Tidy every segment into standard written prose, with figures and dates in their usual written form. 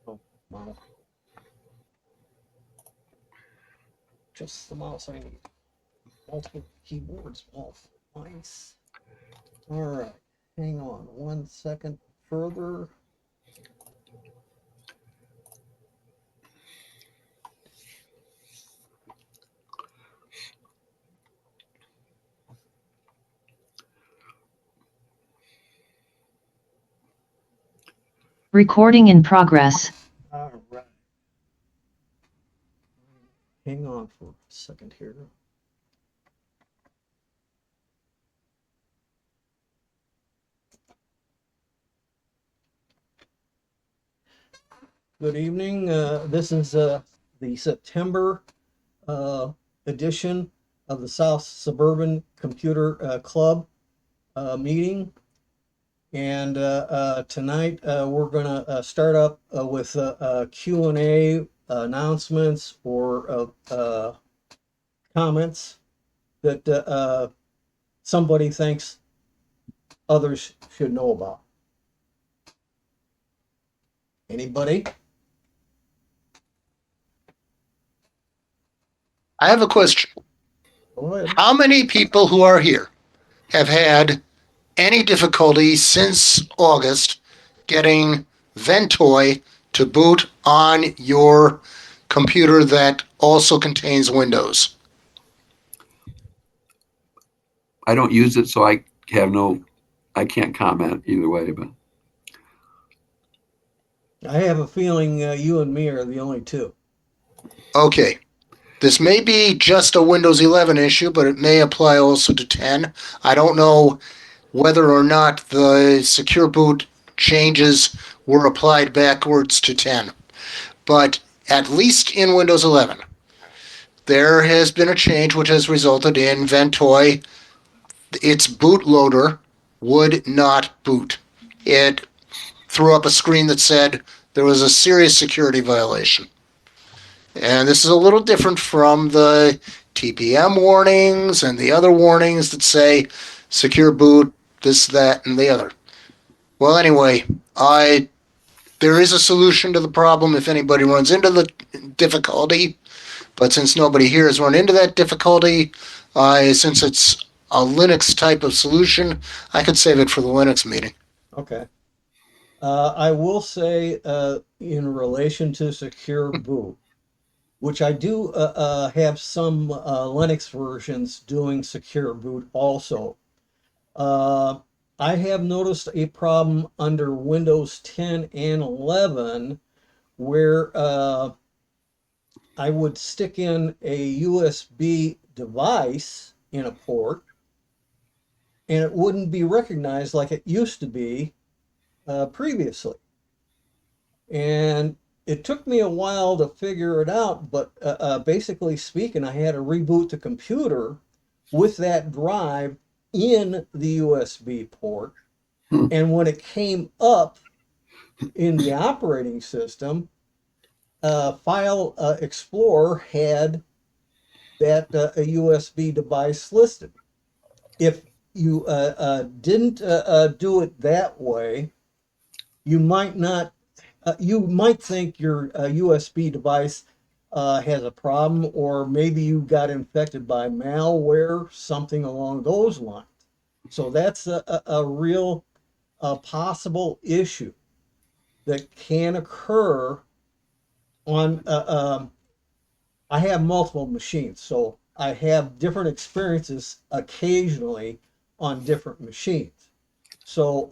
Oh, wow. Just the mouse I need. Multiple keyboards. Oh, nice. All right. Hang on 1 second further. Recording in progress. All right. Hang on for a second here. Good evening. This is the September uh, edition of the South Suburban Computer Club meeting. And tonight we're going to start up with Q&A announcements or comments that somebody thinks others should know about. Anybody? I have a question. Go ahead. How many people who are here have had any difficulty since August getting Ventoy to boot on your computer that also contains Windows? I don't use it, so I can't comment either way. But I have a feeling you and me are the only two. Okay. This may be just a Windows 11 issue, but it may apply also to 10. I don't know whether or not the secure boot changes were applied backwards to 10. But at least in Windows 11, there has been a change which has resulted in Ventoy, its bootloader would not boot. It threw up a screen that said there was a serious security violation. And this is a little different from the TPM warnings and the other warnings that say secure boot, this, that, and the other. Well, anyway, there is a solution to the problem if anybody runs into the difficulty. But since nobody here has run into that difficulty, since it's a Linux type of solution, I could save it for the Linux meeting. Okay. I will say in relation to secure boot, which I do have some Linux versions doing secure boot also. Uh, I have noticed a problem under Windows 10 and 11 where I would stick in a USB device in a port and it wouldn't be recognized like it used to be previously. And it took me a while to figure it out, but basically speaking, I had to reboot the computer with that drive in the USB port. Hmm. And when it came up in the operating system, File Explorer had that a USB device listed. If you didn't do it that way, you might not you might think your USB device has a problem, or maybe you got infected by malware, something along those lines. So that's a real possible issue that can occur on. I have multiple machines, so I have different experiences occasionally on different machines. So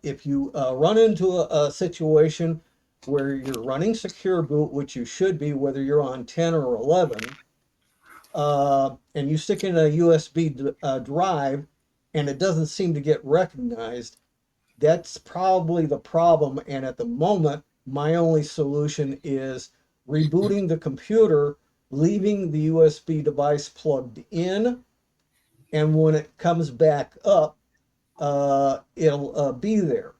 if you run into a situation where you're running secure boot, which you should be, whether you're on 10 or 11, and you stick in a USB drive and it doesn't seem to get recognized, that's probably the problem. And at the moment, my only solution is rebooting the computer, leaving the USB device plugged in, and when it comes back up, it'll be there.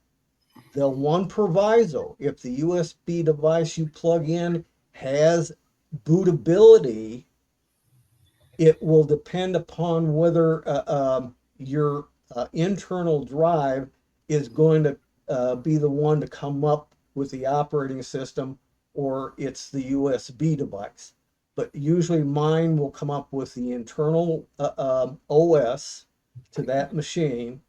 The one proviso, if the USB device you plug in has bootability, it will depend upon whether your internal drive is going to be the one to come up with the operating system, or it's the USB device. But usually mine will come up with the internal OS to that machine.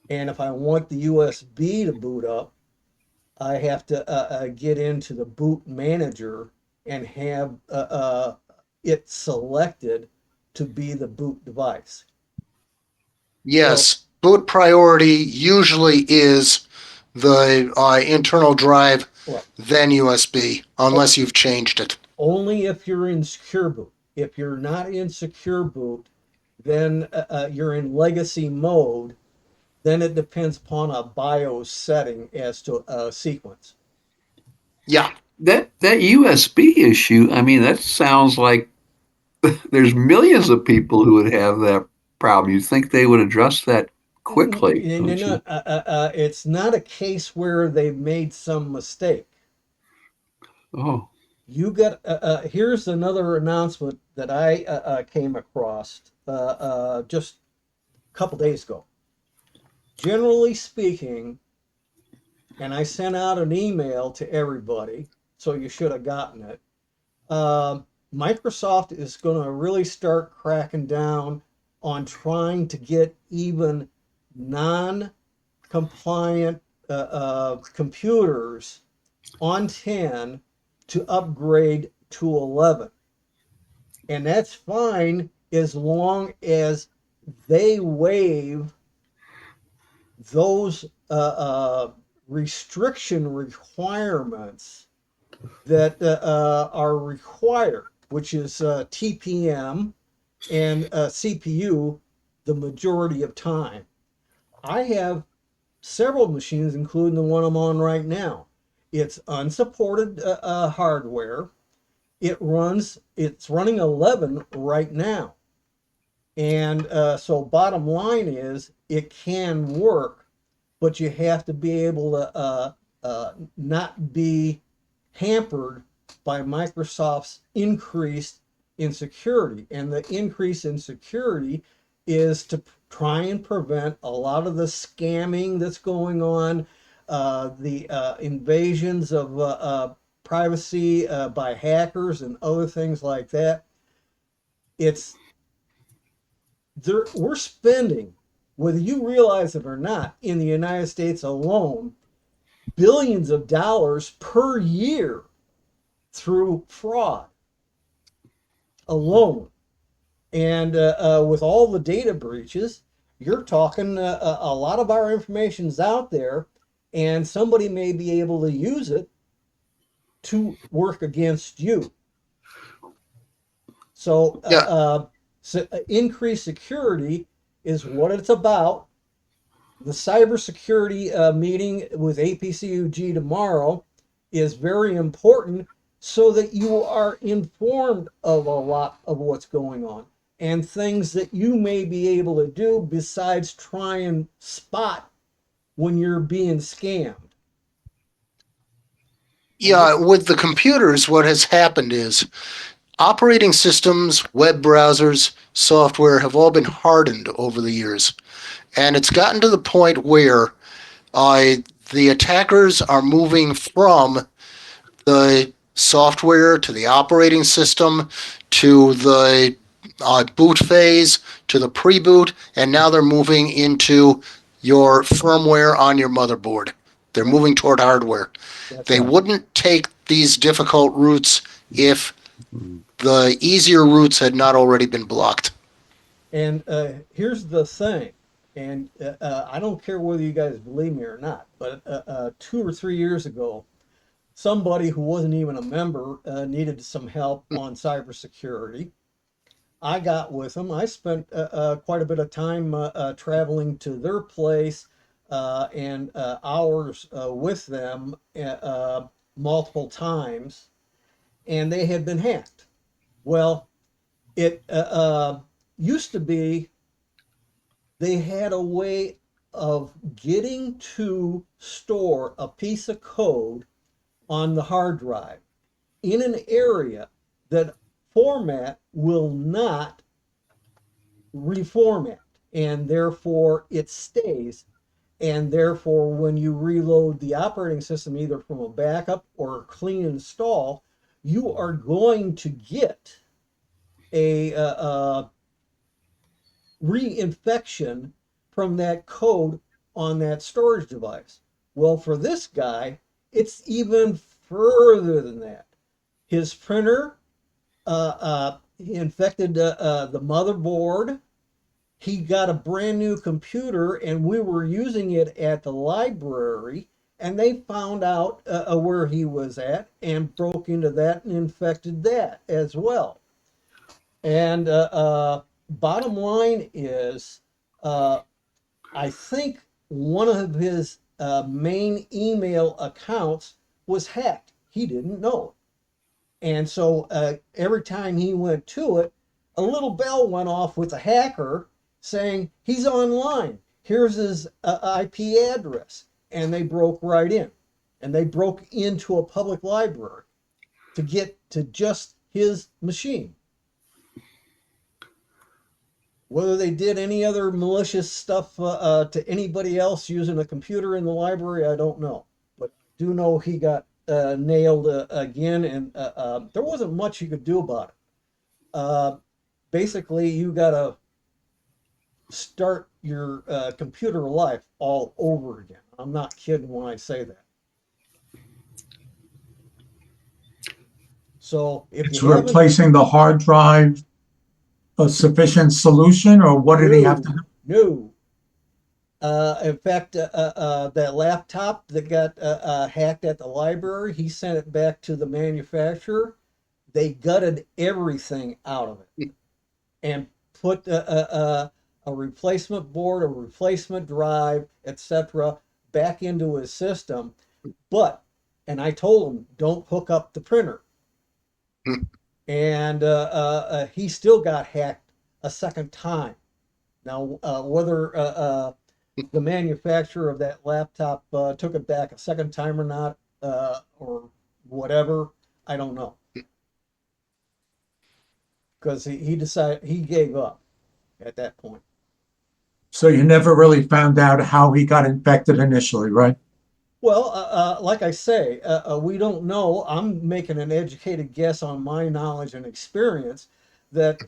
And if I want the USB to boot up, I have to get into the boot manager and have it selected to be the boot device. So, Yes, boot priority usually is the internal drive, well, then USB, okay, unless you've changed it. only if you're in secure boot. If you're not in secure boot, then you're in legacy mode. Then it depends upon a BIOS setting as to a sequence. Yeah, That USB issue, I mean, that sounds like there's millions of people who would have that problem. You think they would address that quickly, don't you? It's not a case where they've made some mistake. Oh, You got here's another announcement that I came across just a couple days ago. Generally speaking, and I sent out an email to everybody, so you should have gotten it. Uh, Microsoft is going to really start cracking down on trying to get even non-compliant computers on 10 to upgrade to 11. And that's fine as long as they waive those restriction requirements that are required, which is TPM and CPU the majority of time. I have several machines, including the one I'm on right now. It's unsupported hardware. It's running 11 right now. And so bottom line is it can work, but you have to be able to not be hampered by Microsoft's increase in security. And the increase in security is to try and prevent a lot of the scamming that's going on, the invasions of privacy by hackers and other things like that. It's we're spending, whether you realize it or not, in the United States alone, billions of dollars per year through fraud alone. And with all the data breaches, you're talking a lot of our information's out there, and somebody may be able to use it to work against you. So, yeah, increased security is what it's about. The cybersecurity meeting with APCUG tomorrow is very important so that you are informed of a lot of what's going on and things that you may be able to do besides try and spot when you're being scammed. And yeah. With the computers, what has happened is operating systems, web browsers, software have all been hardened over the years. And it's gotten to the point where uh, the attackers are moving from the software to the operating system to the boot phase to the pre-boot, and now they're moving into your firmware on your motherboard. They're yep, moving toward hardware. that's They right. wouldn't take these difficult routes if the easier routes had not already been blocked. And here's the thing, and I don't care whether you guys believe me or not, but 2 or 3 years ago, somebody who wasn't even a member needed some help on cybersecurity. I got with them. I spent quite a bit of time traveling to their place and hours with them multiple times, and they had been hacked. Well, it used to be they had a way of getting to store a piece of code on the hard drive in an area that format will not reformat, and therefore it stays. And therefore, when you reload the operating system, either from a backup or a clean install, you are going to get a reinfection from that code on that storage device. Well, for this guy, it's even further than that. His printer infected the motherboard. He got a brand new computer, and we were using it at the library, and they found out where he was at and broke into that and infected that as well. And bottom line is, uh, I think one of his main email accounts was hacked. He didn't know. And so every time he went to it, a little bell went off with a hacker saying, he's online. Here's his IP address. And they broke right in. And they broke into a public library to get to just his machine. Whether they did any other malicious stuff to anybody else using a computer in the library, I don't know. But I do know he got nailed again, and there wasn't much you could do about it. Basically, you got to start your computer life all over again. I'm not kidding when I say that. So if It's you haven't, replacing the hard drive a sufficient solution, or what did he have to no, do? no. In fact, that laptop that got hacked at the library, he sent it back to the manufacturer. They gutted everything out of it and put a replacement board, a replacement drive, etc., back into his system. But, and I told him, don't hook up the printer. And he still got hacked a second time. Now, whether the manufacturer of that laptop took it back a second time or not, or whatever, I don't know. Because he decided, he gave up at that point. So you never really found out how he got infected initially, right? Well, like I say, we don't know. I'm making an educated guess on my knowledge and experience that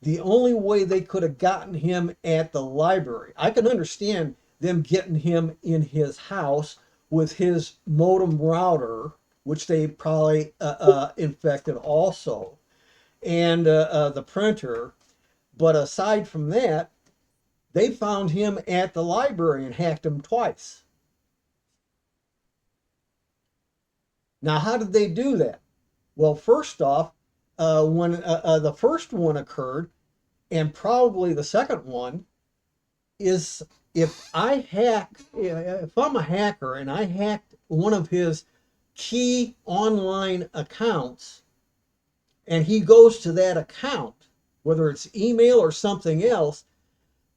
the only way they could have gotten him at the library, I can understand them getting him in his house with his modem router, which they probably infected also, and the printer. But aside from that, they found him at the library and hacked him twice. Now, how did they do that? Well, first off, when the first one occurred, and probably the second one, is if I'm a hacker and I hacked one of his key online accounts, and he goes to that account, whether it's email or something else,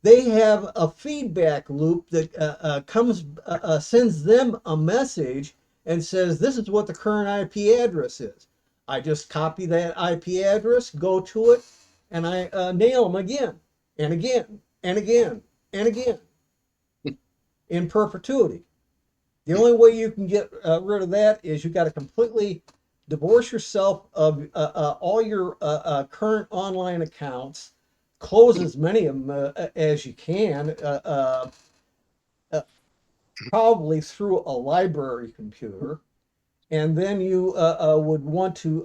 they have a feedback loop that sends them a message and says, this is what the current IP address is. I just copy that IP address, go to it, and I nail them again and again and again and again in perpetuity. The only way you can get rid of that is you got to completely divorce yourself of all your current online accounts, close as many of them as you can, probably through a library computer, and then you would want to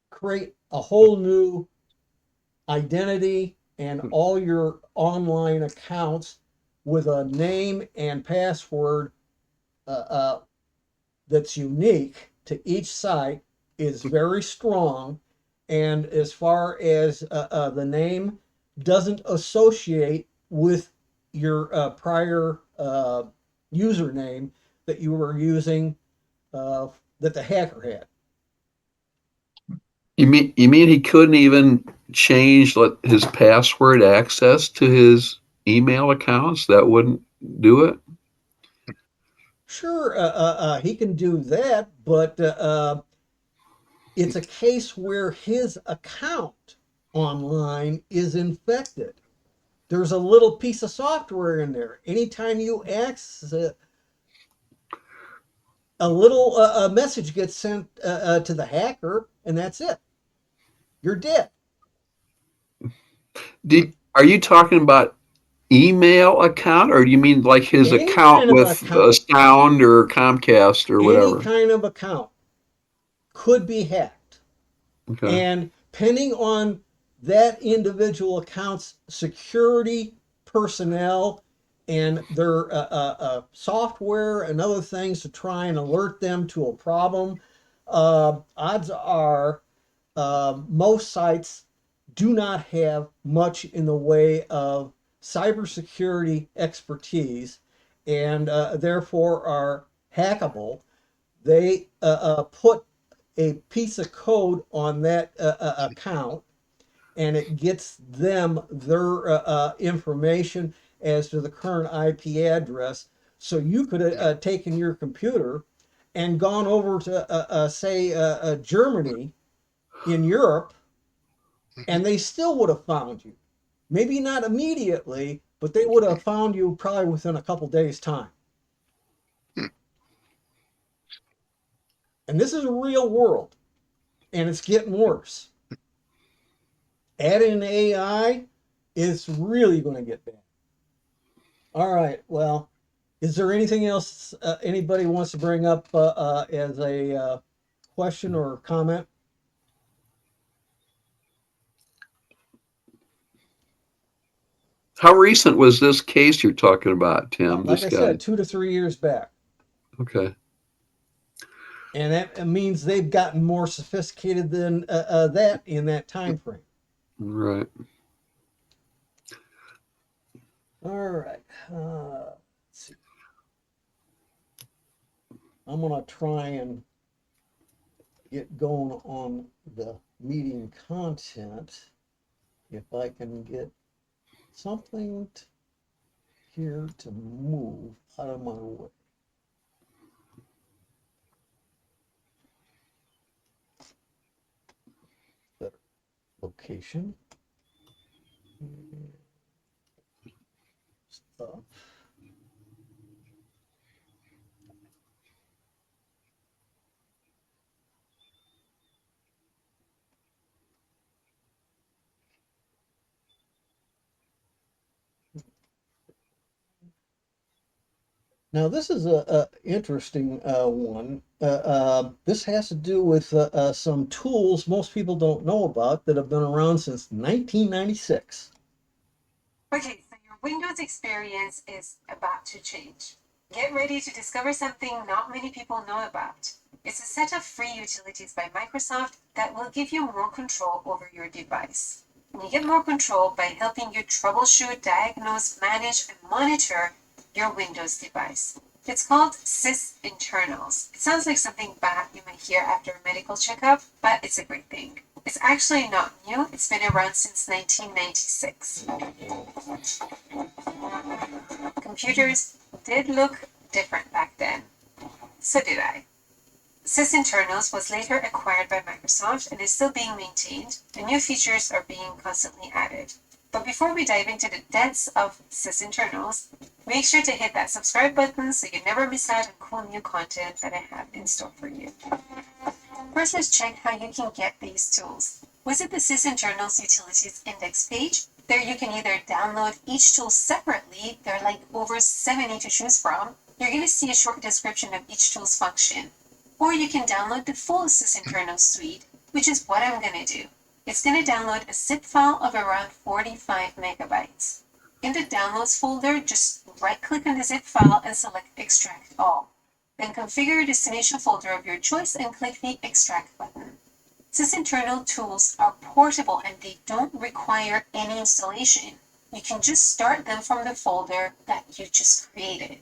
create a whole new identity and all your online accounts with a name and password uh, uh, that's unique to each site, is very strong. And as far as the name, doesn't associate with your prior username that you were using that the hacker had. You mean he couldn't even change his password access to his email accounts? That wouldn't do it? Sure, he can do that, but it's a case where his account online is infected. There's a little piece of software in there. Anytime you access it, a message gets sent to the hacker, and that's it. You're dead. Are you talking about email account, or do you mean like his Any account kind of with account, Sound or Comcast or any whatever? kind of account could be hacked. Okay. And depending on that individual account's security personnel and their software and other things to try and alert them to a problem, odds are most sites do not have much in the way of cybersecurity expertise and therefore are hackable. They put a piece of code on that account and it gets them their information as to the current IP address. So you could have taken your computer and gone over to, say, Germany in Europe, and they still would have found you. Maybe not immediately, but they would have found you probably within a couple days' time. And this is a real world, and it's getting worse. Adding AI is really going to get bad. All right. Well, is there anything else anybody wants to bring up as a question or comment? How recent was this case you're talking about, Tim? Like This I guy. said, 2 to 3 years back. Okay. And that means they've gotten more sophisticated than that in that time frame. Right. All right. Let's see. I'm going to try and get going on the meeting content if I can get something here to move out of my way. Better location. Stuff. Now this is a interesting one. This has to do with some tools most people don't know about that have been around since 1996. Okay, so your Windows experience is about to change. Get ready to discover something not many people know about. It's a set of free utilities by Microsoft that will give you more control over your device. And you get more control by helping you troubleshoot, diagnose, manage, and monitor your Windows device. It's called sysinternals. It sounds like something bad you might hear after a medical checkup, but it's a great thing. It's actually not new. It's been around since 1996. Computers did look different back then. So did I. Sysinternals was later acquired by Microsoft and is still being maintained, and new features are being constantly added. But before we dive into the depths of sysinternals, make sure to hit that subscribe button so you never miss out on cool new content that I have in store for you. First, let's check how you can get these tools. Visit the sysinternals utilities index page. There you can either download each tool separately, there are like over 70 to choose from. You're going to see a short description of each tool's function. Or you can download the full sysinternals suite, which is what I'm going to do. It's going to download a zip file of around 45 megabytes. In the downloads folder, just right-click on the zip file and select extract all. Then configure your destination folder of your choice and click the extract button. Sysinternal tools are portable and they don't require any installation. You can just start them from the folder that you just created.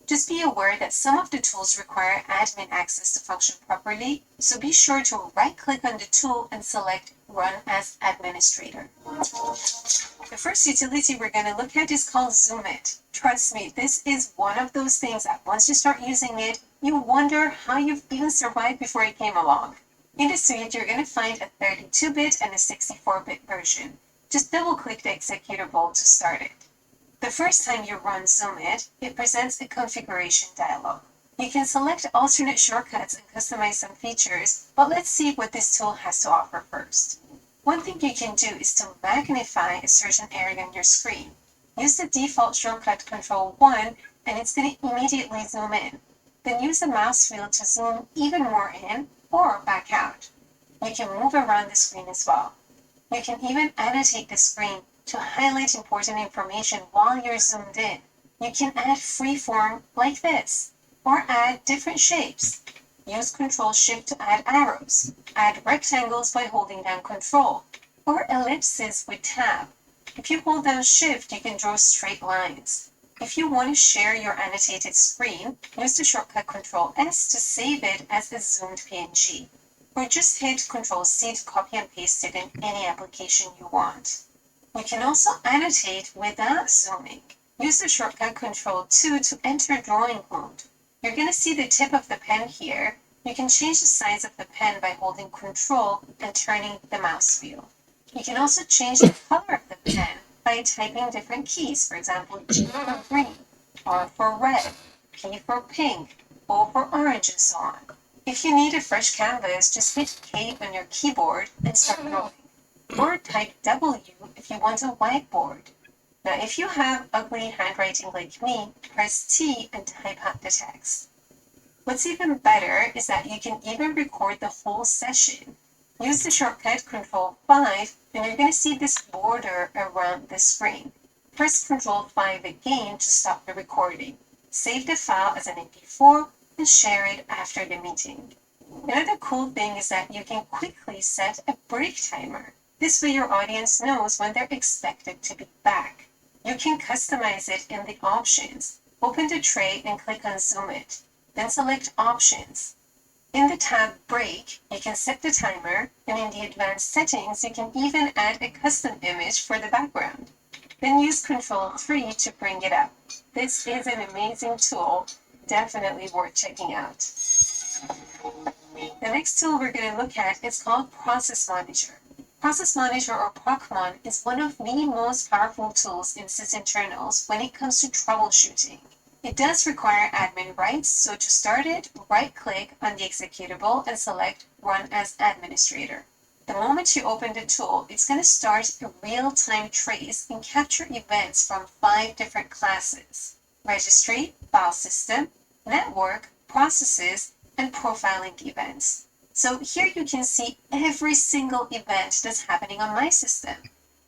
Just be aware that some of the tools require admin access to function properly, so be sure to right-click on the tool and select Run as Administrator. The first utility we're going to look at is called Zoomit. Trust me, this is one of those things that once you start using it, you wonder how you've even survived before it came along. In the suite, you're going to find a 32-bit and a 64-bit version. Just double-click the executable to start it. The first time you run Zoomit, it presents a configuration dialog. You can select alternate shortcuts and customize some features, but let's see what this tool has to offer first. One thing you can do is to magnify a certain area on your screen. Use the default shortcut Control 1 and it's going to immediately zoom in. Then use the mouse wheel to zoom even more in or back out. You can move around the screen as well. You can even annotate the screen to highlight important information while you're zoomed in. You can add freeform like this, or add different shapes. Use Control-Shift to add arrows. Add rectangles by holding down Control, or ellipses with Tab. If you hold down Shift, you can draw straight lines. If you want to share your annotated screen, use the shortcut Control-S to save it as a zoomed PNG, or just hit Control-C to copy and paste it in any application you want. You can also annotate without zooming. Use the shortcut Control-2 to enter drawing mode. You're going to see the tip of the pen here. You can change the size of the pen by holding Control and turning the mouse wheel. You can also change the color of the pen by typing different keys, for example, G for green, R for red, P for pink, O for orange, and so on. If you need a fresh canvas, just hit K on your keyboard and start drawing. Or type W if you want a whiteboard. Now, if you have ugly handwriting like me, press T and type out the text. What's even better is that you can even record the whole session. Use the shortcut Control-5 and you're going to see this border around the screen. Press Control-5 again to stop the recording. Save the file as an MP4 and share it after the meeting. Another cool thing is that you can quickly set a break timer. This way your audience knows when they're expected to be back. You can customize it in the options. Open the tray and click on Zoom It. Then select Options. In the tab Break, you can set the timer, and in the advanced settings, you can even add a custom image for the background. Then use Control-3 to bring it up. This is an amazing tool, definitely worth checking out. The next tool we're going to look at is called Process Manager. Process Manager, or ProcMon, is one of the most powerful tools in sysinternals when it comes to troubleshooting. It does require admin rights, so to start it, right-click on the executable and select Run as Administrator. The moment you open the tool, it's going to start a real-time trace and capture events from 5 different classes: Registry, File System, Network, Processes, and Profiling Events. So here you can see every single event that's happening on my system.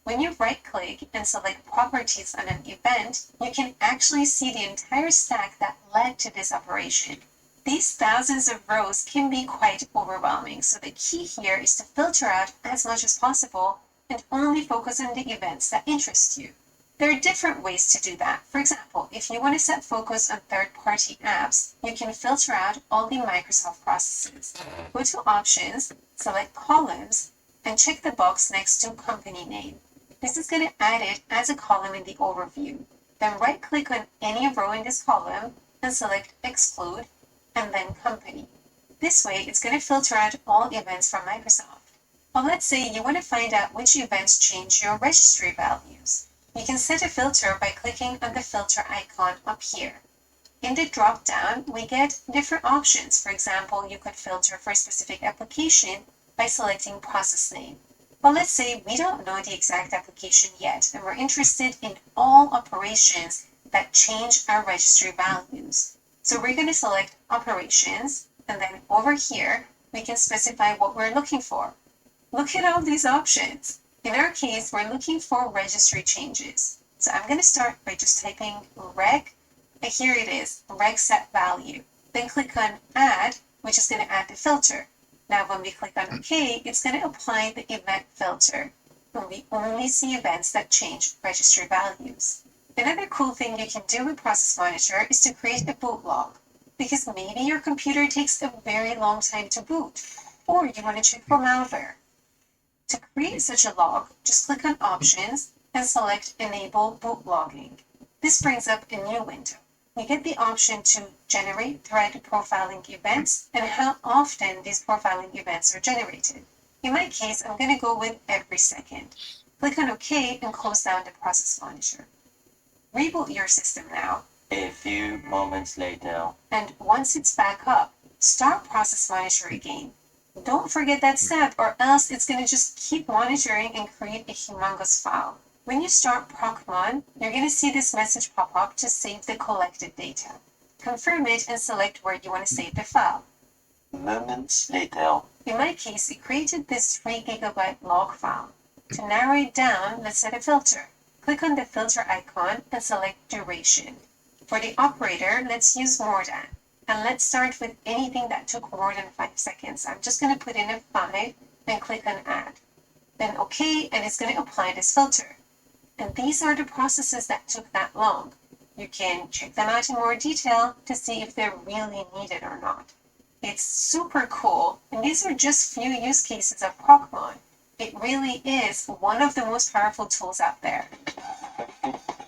When you right-click and select Properties on an event, you can actually see the entire stack that led to this operation. These thousands of rows can be quite overwhelming, so the key here is to filter out as much as possible and only focus on the events that interest you. There are different ways to do that. For example, if you want to set focus on third-party apps, you can filter out all the Microsoft processes. Go to Options, select Columns, and check the box next to Company Name. This is going to add it as a column in the overview. Then right-click on any row in this column and select Exclude, and then Company. This way, it's going to filter out all events from Microsoft. Well, let's say you want to find out which events change your registry values. You can set a filter by clicking on the filter icon up here. In the drop-down, we get different options. For example, you could filter for a specific application by selecting Process Name. Well, let's say we don't know the exact application yet, and we're interested in all operations that change our registry values. So we're going to select Operations, and then over here, we can specify what we're looking for. Look at all these options. In our case, we're looking for registry changes. So I'm going to start by just typing reg, and here it is, reg set value. Then click on Add, which is going to add the filter. Now when we click on OK, it's going to apply the event filter, and we only see events that change registry values. Another cool thing you can do with Process Manager is to create a boot log, because maybe your computer takes a very long time to boot, or you want to check for malware. To create such a log, just click on Options and select Enable Boot Logging. This brings up a new window. You get the option to generate thread profiling events and how often these profiling events are generated. In my case, I'm going to go with every second. Click on OK and close down the process monitor. Reboot your system now. A few moments later. And once it's back up, start process monitor again. Don't forget that step or else it's going to just keep monitoring and create a humongous file. When you start procmon, you're going to see this message pop up to save the collected data. Confirm it and select where you want to save the file. Moments later. In my case, it created this 3 GB log file. To narrow it down, let's set a filter. Click on the filter icon and select duration. For the operator, let's use more than. And let's start with anything that took more than 5 seconds. I'm just going to put in a 5 and click on add. Then OK, and it's going to apply this filter. And these are the processes that took that long. You can check them out in more detail to see if they're really needed or not. It's super cool, and these are just few use cases of procmon. It really is one of the most powerful tools out there.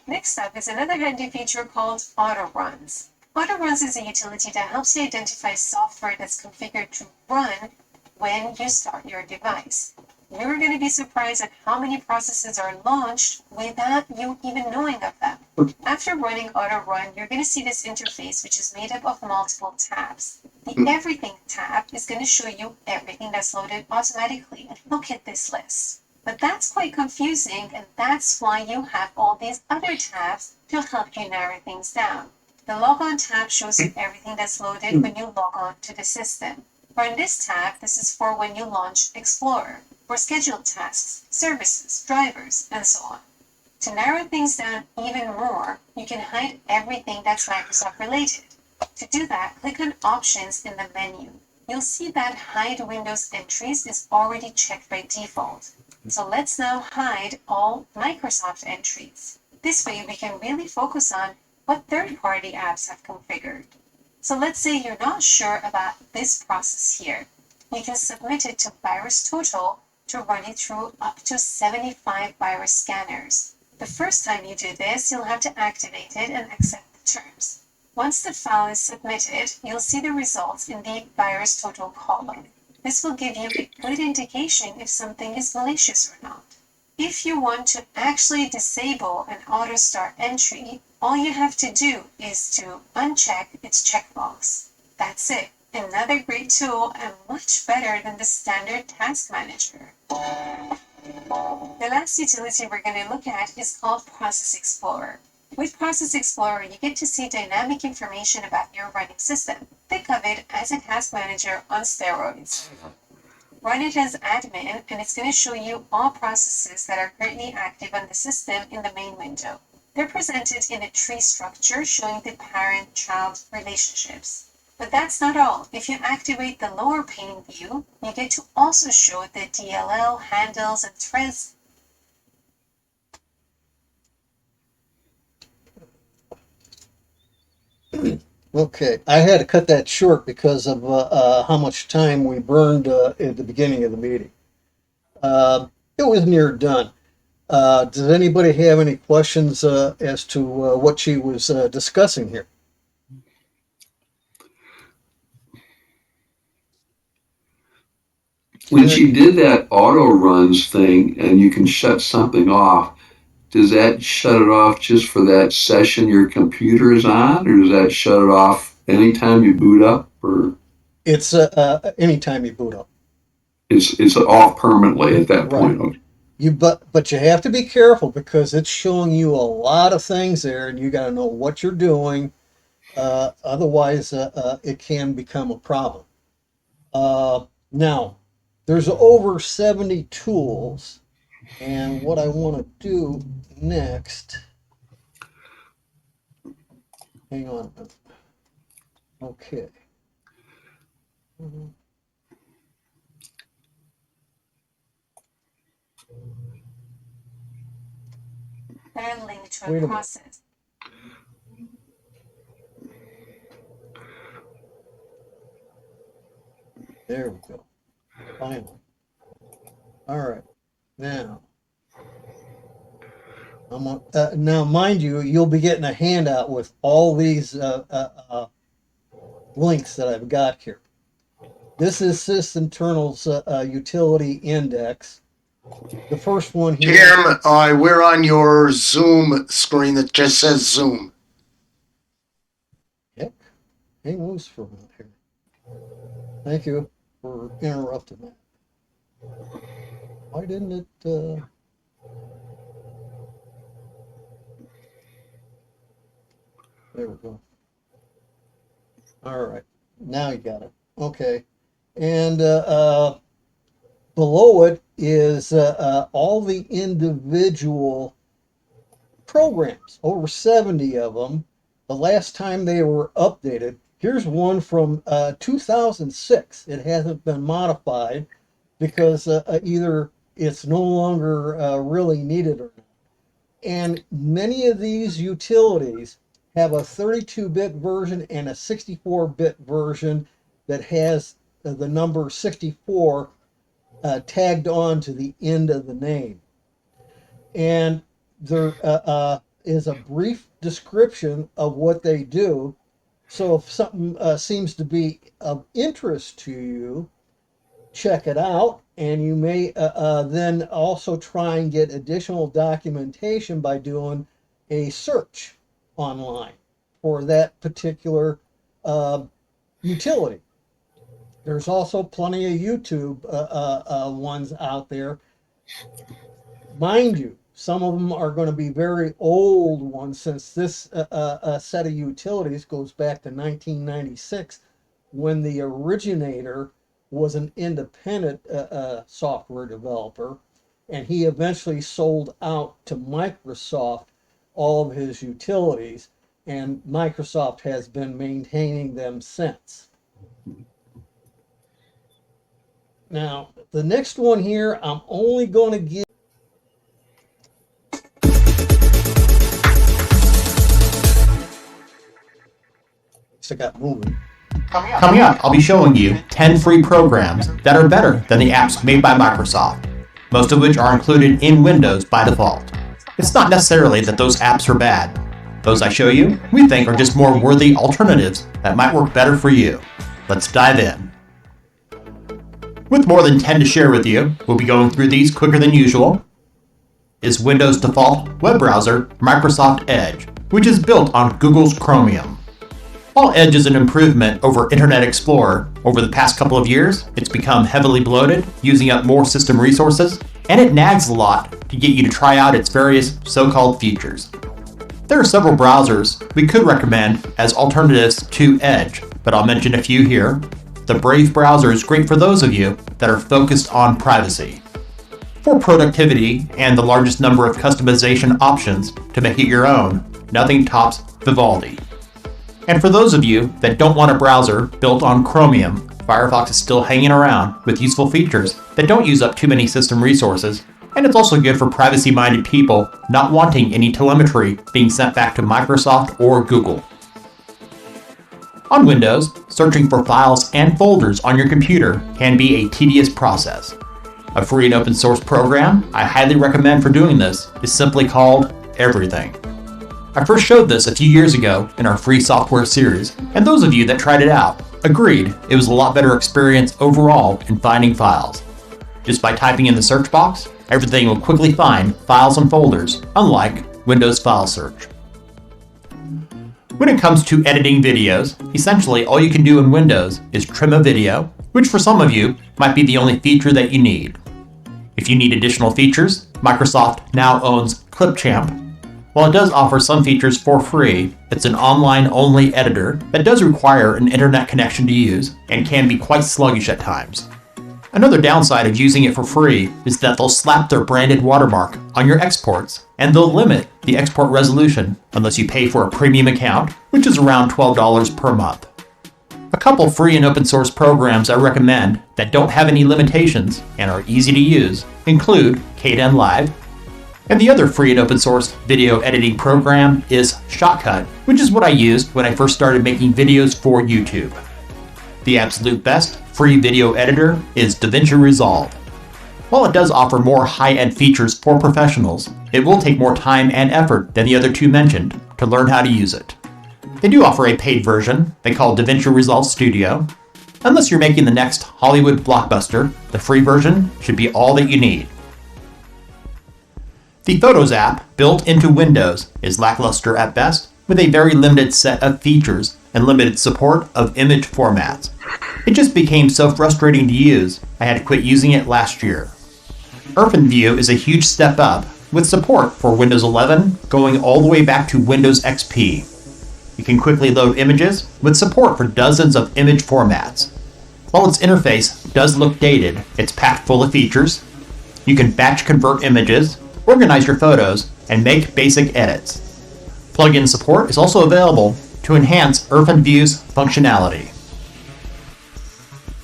Next up is another handy feature called auto runs. Auto runs is a utility that helps you identify software that's configured to run when you start your device. You're going to be surprised at how many processes are launched without you even knowing of them. After running auto run, you're going to see this interface, which is made up of multiple tabs. The Everything tab is going to show you everything that's loaded automatically. And look at this list. But that's quite confusing, and that's why you have all these other tabs to help you narrow things down. The Logon tab shows you everything that's loaded when you log on to the system. For in this tab, this is for when you launch Explorer, for scheduled tasks, services, drivers, and so on. To narrow things down even more, you can hide everything that's Microsoft related. To do that, click on Options in the menu. You'll see that Hide Windows Entries is already checked by default. So let's now hide all Microsoft entries. This way we can really focus on what third-party apps have configured. So let's say you're not sure about this process here. You can submit it to VirusTotal to run it through up to 75 virus scanners. The first time you do this, you'll have to activate it and accept the terms. Once the file is submitted, you'll see the results in the VirusTotal column. This will give you a good indication if something is malicious or not. If you want to actually disable an auto start entry, all you have to do is to uncheck its checkbox. That's it. Another great tool and much better than the standard task manager. The last utility we're going to look at is called Process Explorer. With Process Explorer, you get to see dynamic information about your running system. Think of it as a task manager on steroids. Run it as admin, and it's going to show you all processes that are currently active on the system in the main window. They're presented in a tree structure showing the parent-child relationships. But that's not all. If you activate the lower pane view, you get to also show the DLL, handles, and threads. Okay, I had to cut that short because of how much time we burned at the beginning of the meeting. It was near done. Does anybody have any questions as to what she was discussing here? When she did that auto runs thing and you can shut something off, does that shut it off just for that session your computer is on, or does that shut it off anytime you boot up, or It's anytime you boot up. it's off permanently at that point? Okay. But you have to be careful because it's showing you a lot of things there, and you got to know what you're doing. Otherwise, it can become a problem. Now, there's over 70 tools, and what I want to do next. Hang on. Okay. They're linked to Wait a a minute. process. There we go. Finally. All right. Now, now, mind you, you'll be getting a handout with all these links that I've got here. This is sysinternal's utility index. The first one here. Jim, we're on your Zoom screen that just says Zoom. Heck, hang loose for a minute here. Thank you for interrupting that. Why didn't it? There we go. All right, now you got it. Okay, and below it is all the individual programs, over 70 of them. The last time they were updated, here's one from 2006. It hasn't been modified because either it's no longer really needed or not. And many of these utilities have a 32-bit version and a 64-bit version that has the number 64 tagged on to the end of the name. And there is a brief description of what they do. So if something seems to be of interest to you, check it out. And you may then also try and get additional documentation by doing a search online for that particular utility. There's also plenty of YouTube ones out there. Mind you, some of them are going to be very old ones, since this set of utilities goes back to 1996, when the originator was an independent software developer, and he eventually sold out to Microsoft all of his utilities, and Microsoft has been maintaining them since. Now, the next one here, I'm only going to give. I got moving. Coming up, I'll be showing you 10 free programs that are better than the apps made by Microsoft, most of which are included in Windows by default. It's not necessarily that those apps are bad. Those I show you, we think are just more worthy alternatives that might work better for you. Let's dive in. With more than 10 to share with you, we'll be going through these quicker than usual. Is Windows default web browser Microsoft Edge, which is built on Google's Chromium. While Edge is an improvement over Internet Explorer, over the past couple of years, it's become heavily bloated, using up more system resources, and it nags a lot to get you to try out its various so-called features. There are several browsers we could recommend as alternatives to Edge, but I'll mention a few here. The Brave browser is great for those of you that are focused on privacy. For productivity and the largest number of customization options to make it your own, nothing tops Vivaldi. And for those of you that don't want a browser built on Chromium, Firefox is still hanging around with useful features that don't use up too many system resources, and it's also good for privacy-minded people not wanting any telemetry being sent back to Microsoft or Google. On Windows, searching for files and folders on your computer can be a tedious process. A free and open source program I highly recommend for doing this is simply called Everything. I first showed this a few years ago in our free software series, and those of you that tried it out agreed it was a lot better experience overall in finding files. Just by typing in the search box, everything will quickly find files and folders, unlike Windows File Search. When it comes to editing videos, essentially all you can do in Windows is trim a video, which for some of you might be the only feature that you need. If you need additional features, Microsoft now owns Clipchamp. While it does offer some features for free, it's an online-only editor that does require an internet connection to use and can be quite sluggish at times. Another downside of using it for free is that they'll slap their branded watermark on your exports, and they'll limit the export resolution unless you pay for a premium account, which is around $12 per month. A couple free and open source programs I recommend that don't have any limitations and are easy to use include Kden Live, and the other free and open source video editing program is Shotcut, which is what I used when I first started making videos for YouTube. The absolute best free video editor is DaVinci Resolve. While it does offer more high-end features for professionals, it will take more time and effort than the other two mentioned to learn how to use it. They do offer a paid version they call DaVinci Resolve Studio. Unless you're making the next Hollywood blockbuster, the free version should be all that you need. The Photos app, built into Windows, is lackluster at best, with a very limited set of features and limited support of image formats. It just became so frustrating to use, I had to quit using it last year. OpenView is a huge step up, with support for Windows 11 going all the way back to Windows XP. You can quickly load images, with support for dozens of image formats. While its interface does look dated, it's packed full of features. You can batch convert images, organize your photos, and make basic edits. Plugin support is also available to enhance OpenView's functionality.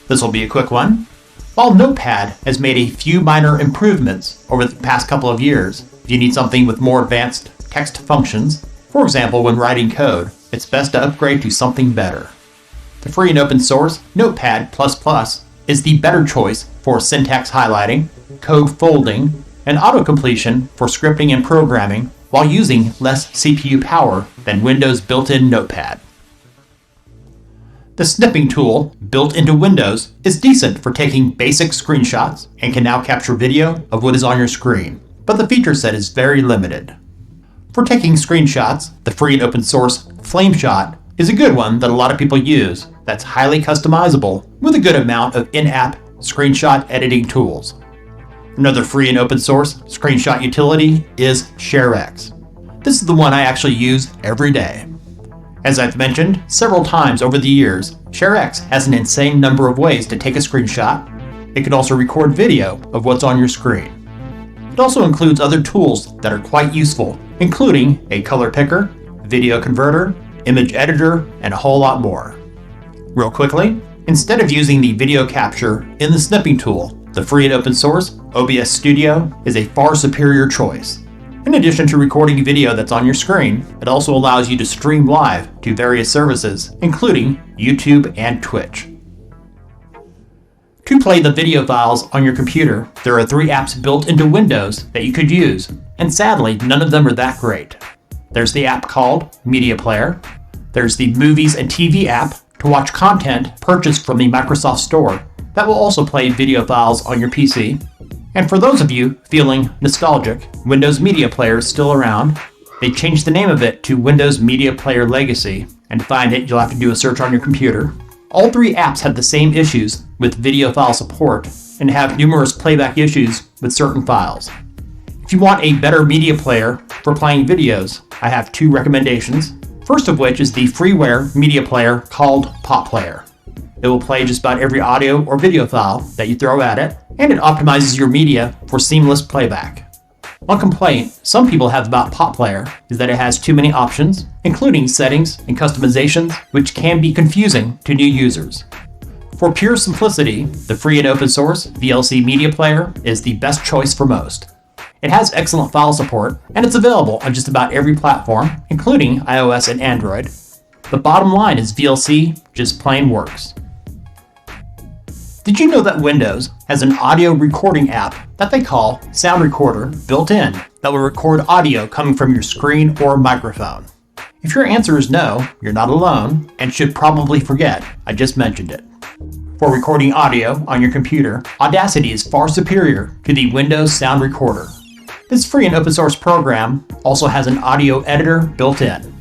This will be a quick one. While Notepad has made a few minor improvements over the past couple of years, if you need something with more advanced text functions, for example when writing code, it's best to upgrade to something better. The free and open source Notepad++ is the better choice for syntax highlighting, code folding, and auto-completion for scripting and programming while using less CPU power than Windows' built-in Notepad. The snipping tool, built into Windows, is decent for taking basic screenshots and can now capture video of what is on your screen, but the feature set is very limited. For taking screenshots, the free and open source FlameShot is a good one that a lot of people use that's highly customizable with a good amount of in-app screenshot editing tools. Another free and open source screenshot utility is ShareX. This is the one I actually use every day. As I've mentioned several times over the years, ShareX has an insane number of ways to take a screenshot. It can also record video of what's on your screen. It also includes other tools that are quite useful, including a color picker, video converter, image editor, and a whole lot more. Real quickly, instead of using the video capture in the snipping tool, the free and open source OBS Studio is a far superior choice. In addition to recording video that's on your screen, it also allows you to stream live to various services, including YouTube and Twitch. To play the video files on your computer, there are 3 apps built into Windows that you could use, and sadly, none of them are that great. There's the app called Media Player. There's the Movies and TV app to watch content purchased from the Microsoft Store that will also play video files on your PC. And for those of you feeling nostalgic, Windows Media Player is still around. They changed the name of it to Windows Media Player Legacy, and to find it, you'll have to do a search on your computer. All 3 apps have the same issues with video file support, and have numerous playback issues with certain files. If you want a better media player for playing videos, I have 2 recommendations. First of which is the freeware media player called Pop Player. It will play just about every audio or video file that you throw at it, and it optimizes your media for seamless playback. One complaint some people have about Pop Player is that it has too many options, including settings and customizations, which can be confusing to new users. For pure simplicity, the free and open source VLC Media Player is the best choice for most. It has excellent file support, and it's available on just about every platform, including iOS and Android. The bottom line is VLC just plain works. Did you know that Windows has an audio recording app that they call Sound Recorder built in that will record audio coming from your screen or microphone? If your answer is no, you're not alone and should probably forget I just mentioned it. For recording audio on your computer, Audacity is far superior to the Windows Sound Recorder. This free and open source program also has an audio editor built in.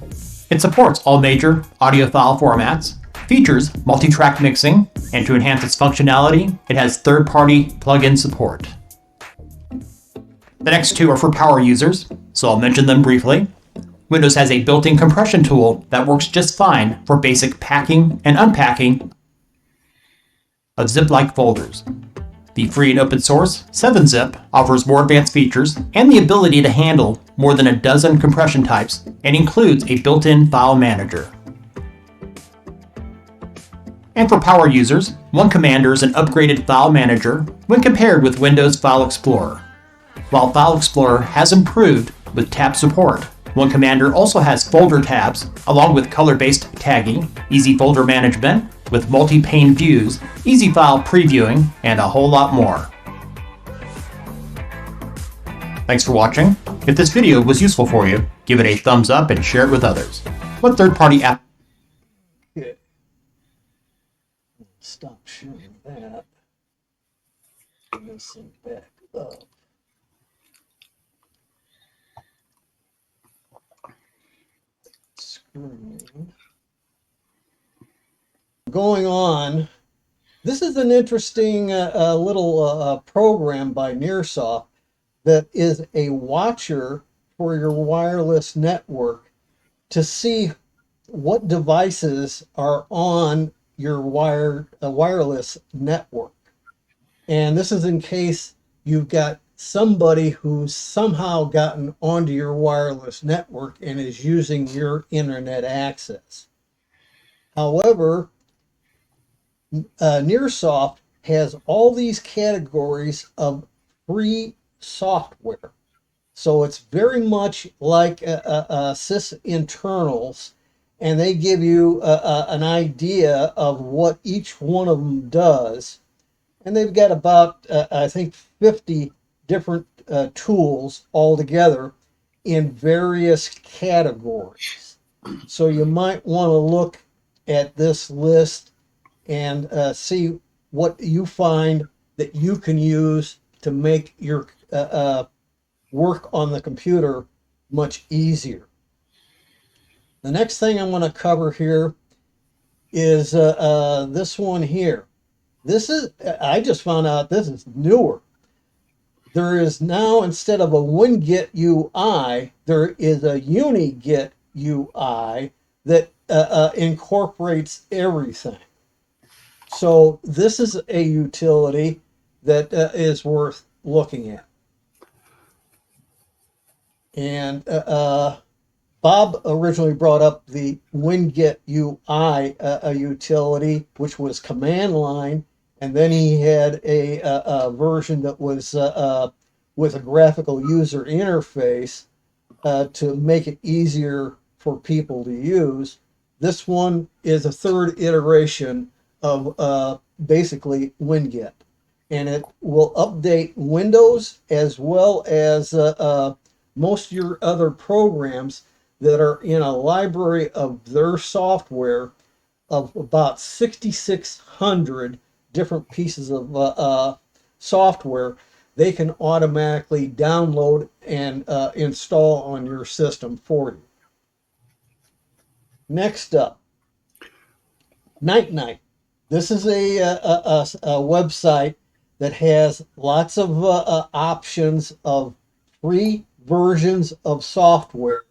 It supports all major audio file formats, features multi-track mixing, and to enhance its functionality, it has third-party plugin support. The next 2 are for power users, so I'll mention them briefly. Windows has a built-in compression tool that works just fine for basic packing and unpacking of zip-like folders. The free and open source 7-Zip offers more advanced features and the ability to handle more than a dozen compression types and includes a built-in file manager. And for power users, One Commander is an upgraded file manager when compared with Windows File Explorer. While File Explorer has improved with tab support, One Commander also has folder tabs along with color-based tagging, easy folder management with multi-pane views, easy file previewing, and a whole lot more. Thanks for watching. If this video was useful for you, give it a thumbs up and share it with others. What third-party app? Okay. Stop sharing that. Bring this thing back up. Going on, this is an interesting little program by Nearsoft that is a watcher for your wireless network to see what devices are on your wireless network. And this is in case you've got somebody who's somehow gotten onto your wireless network and is using your internet access. However, Nearsoft has all these categories of free software. So it's very much like sys internals, and they give you an idea of what each one of them does. And they've got about, I think, 50 different tools altogether in various categories. So you might want to look at this list and see what you find that you can use to make your work on the computer much easier. The next thing I'm going to cover here is this one here. This is, I just found out this is newer. There is now, instead of a WinGet UI, there is a UniGet UI that incorporates everything. So this is a utility that is worth looking at. And Bob originally brought up the WinGet UI utility, which was command line, and then he had a version that was with a graphical user interface to make it easier for people to use. This one is a third iteration of basically WinGet, and it will update Windows as well as most of your other programs that are in a library of their software of about 6,600 different pieces of software. They can automatically download and install on your system for you. Next up, Night Night. This is a website that has lots of options of free versions of software.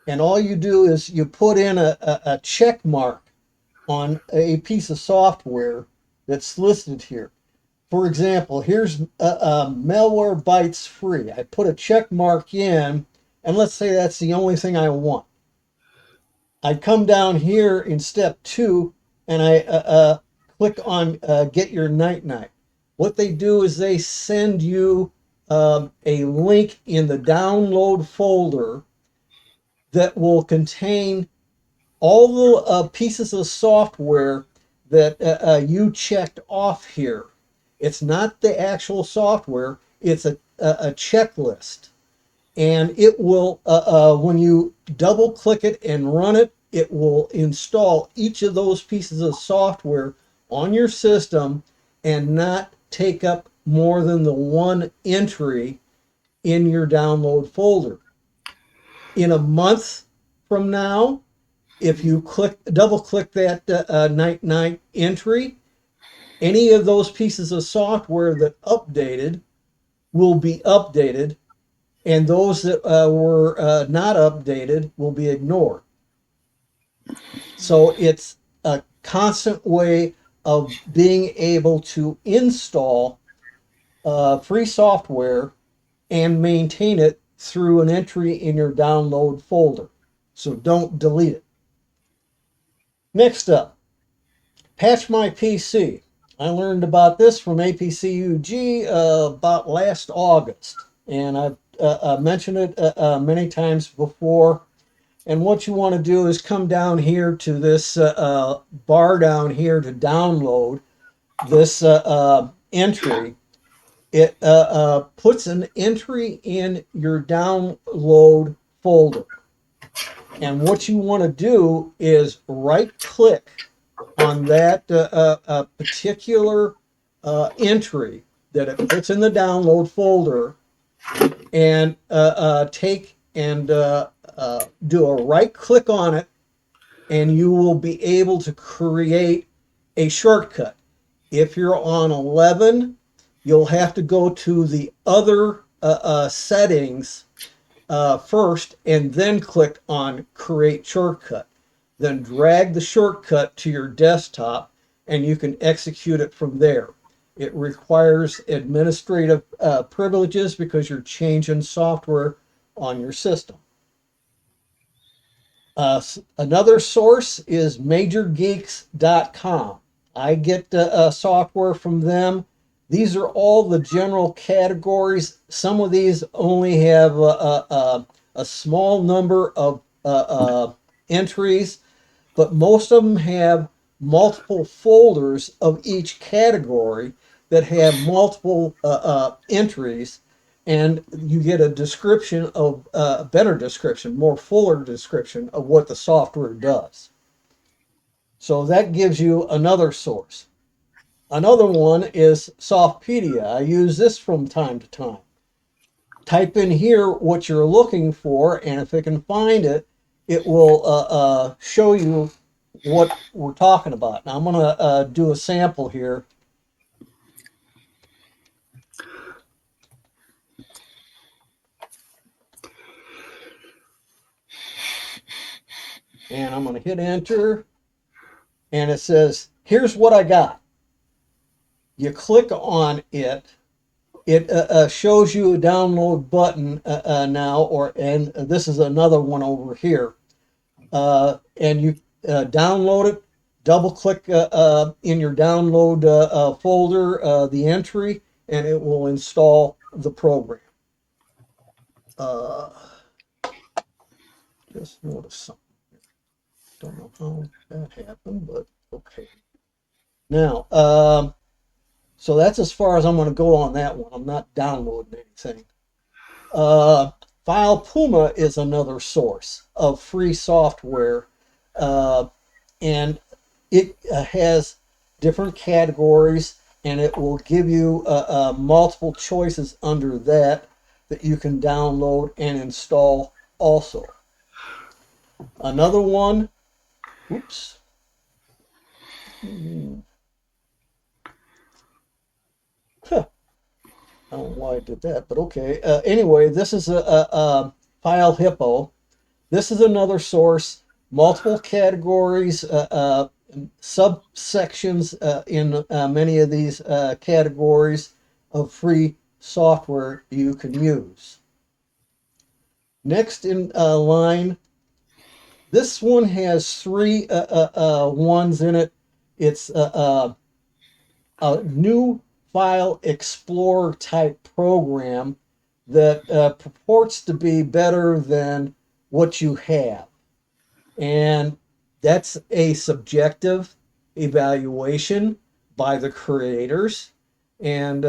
And all you do is you put in a check mark on a piece of software that's listed here. For example, here's Malwarebytes free. I put a check mark in, and let's say that's the only thing I want. I come down here in step 2, and I click on Get Your Night Night. What they do is they send you a link in the download folder that will contain all the pieces of software that you checked off here. It's not the actual software, it's a checklist. And it will, when you double click it and run it, it will install each of those pieces of software on your system and not take up more than the one entry in your download folder. In a month from now, if you double click that Night Night entry, any of those pieces of software that updated will be updated, and those that were not updated will be ignored. So it's a constant way of being able to install free software and maintain it through an entry in your download folder. So don't delete it. Next up, Patch My PC. I learned about this from APCUG about last August, and I've mentioned it many times before. And what you want to do is come down here to this bar down here to download this entry. It puts an entry in your download folder. And what you want to do is right-click on that particular entry that it puts in the download folder, and take and do a right-click on it and you will be able to create a shortcut. If you're on 11, you'll have to go to the other settings first and then click on create shortcut. Then drag the shortcut to your desktop and you can execute it from there. It requires administrative privileges because you're changing software on your system. Another source is majorgeeks.com. I get software from them. These are all the general categories. Some of these only have a small number of entries, but most of them have multiple folders of each category that have multiple entries, and you get a description of a better description, more fuller description of what the software does. So that gives you another source. Another one is Softpedia. I use this from time to time. Type in here what you're looking for, and if it can find it, it will show you what we're talking about. Now I'm going to do a sample here. And I'm going to hit enter, and it says, here's what I got. You click on it, it shows you a download button now, and this is another one over here. And you download it, double click in your download folder the entry, and it will install the program. Just notice something. Don't know how that happened, but okay. Now, so that's as far as I'm going to go on that one. I'm not downloading anything. File Puma is another source of free software, and it has different categories, and it will give you multiple choices under that you can download and install also. Another one, oops. Huh. I don't know why I did that, but okay. Anyway, this is a File Hippo. This is another source, multiple categories, subsections in many of these categories of free software you can use. Next in line, this one has three ones in it. It's a new File Explorer type program that purports to be better than what you have. And that's a subjective evaluation by the creators. And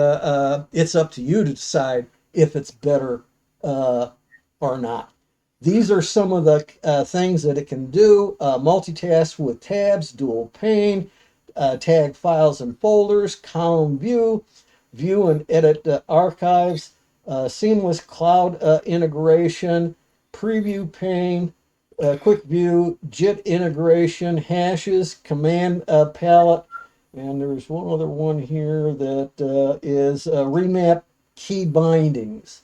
it's up to you to decide if it's better or not. These are some of the things that it can do. Multitask with tabs, dual pane, tag files and folders, column view, view and edit archives, seamless cloud integration, preview pane, quick view, JIT integration, hashes, command palette, and there's one other one here that is remap key bindings.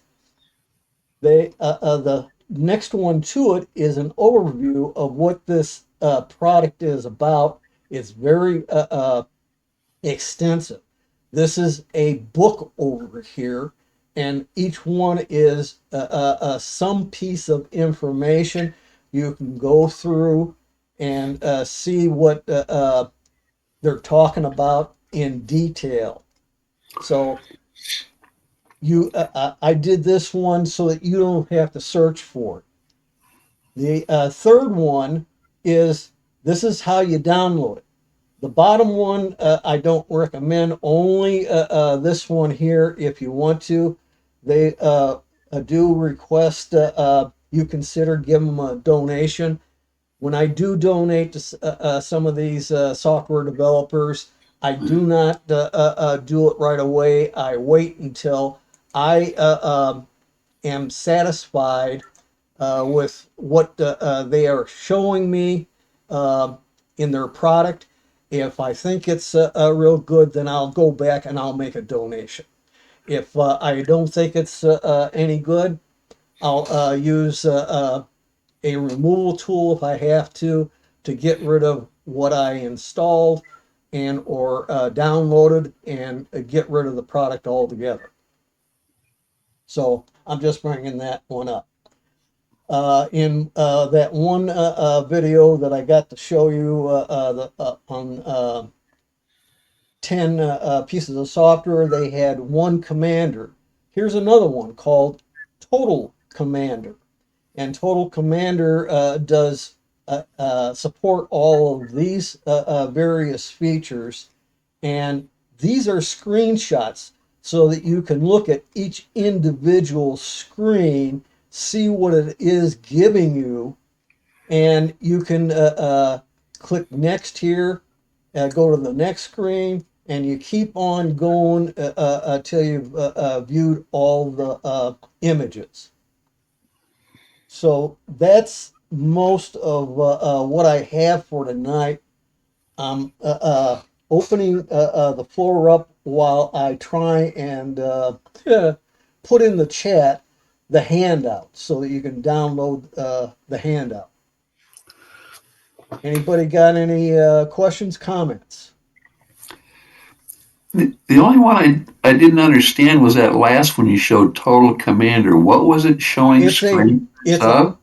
The next one to it is an overview of what this product is about. It's very extensive. This is a book over here, and each one is some piece of information you can go through and see what they're talking about in detail. So I did this one so that you don't have to search for it. The third one is, this is how you download it. The bottom one I don't recommend, only this one here if you want to. They do request you consider give them a donation. When I do donate to some of these software developers, I do not do it right away. I wait until I am satisfied with what they are showing me in their product. If I think it's real good, then I'll go back and I'll make a donation. If I don't think it's any good, I'll use a removal tool if I have to get rid of what I installed and or downloaded and get rid of the product altogether. So I'm just bringing that one up. In that one video that I got to show you on 10 pieces of software, they had one commander. Here's another one called Total Commander. And Total Commander does support all of these various features. And these are screenshots so that you can look at each individual screen, see what it is giving you, and you can click next here, go to the next screen, and you keep on going until you've viewed all the images. So that's most of what I have for tonight. I'm opening the floor up while I try and put in the chat the handout so that you can download the handout. Anybody got any questions, comments? The only one I didn't understand was that last one you showed, Total Commander. What was it showing screen of?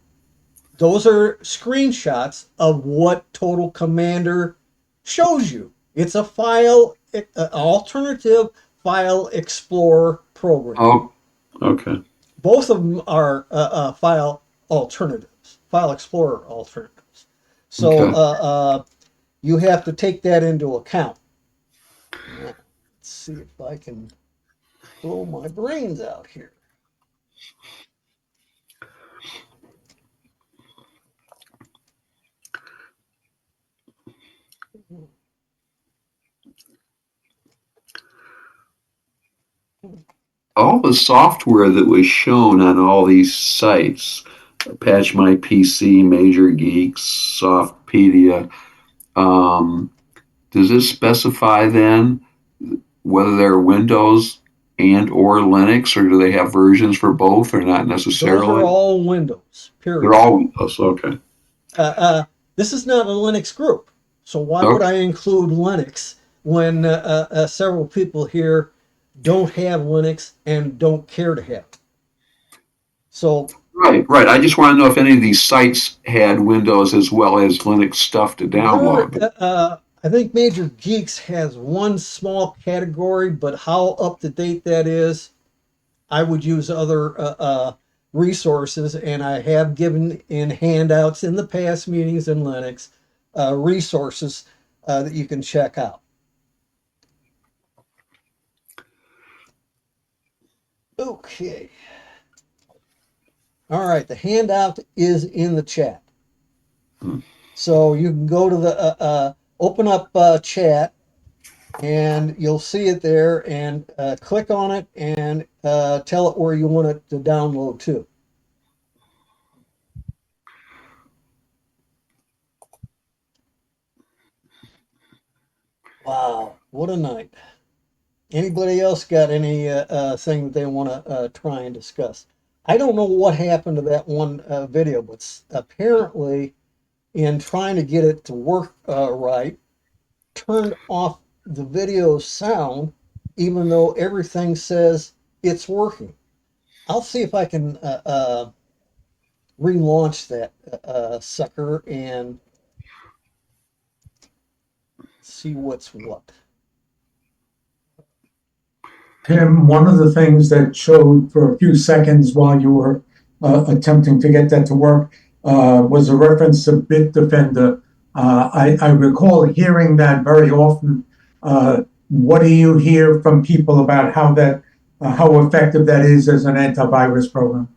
Those are screenshots of what Total Commander shows you. It's a file, alternative file explorer program. Oh, okay. Both of them are file alternatives, file explorer alternatives. So Okay. you have to take that into account. Let's see if I can blow my brains out here. All the software that was shown on all these sites, Patch My PC, Major Geeks, Softpedia, does this specify then whether they're Windows and or Linux, or do they have versions for both, or not Those are necessarily? all Windows, They're period. all Windows. Okay. This is not a Linux group, so why would Okay. I include Linux when several people here don't have Linux and don't care to have it? So Right. I just want to know if any of these sites had Windows as well as Linux stuff to download. I think Major Geeks has one small category, but how up to date that is, I would use other resources, and I have given in handouts in the past meetings in Linux resources that you can check out. Okay. All right, the handout is in the chat. So you can go to the open up chat, and you'll see it there, and click on it and tell it where you want it to download to. Wow, what a night. Anybody else got any thing that they want to try and discuss? I don't know what happened to that one video, but apparently in trying to get it to work right, turned off the video sound, even though everything says it's working. I'll see if I can relaunch that sucker and see what's what. Tim, one of the things that showed for a few seconds while you were attempting to get that to work was a reference to Bitdefender. I recall hearing that very often. What do you hear from people about how effective that is as an antivirus program?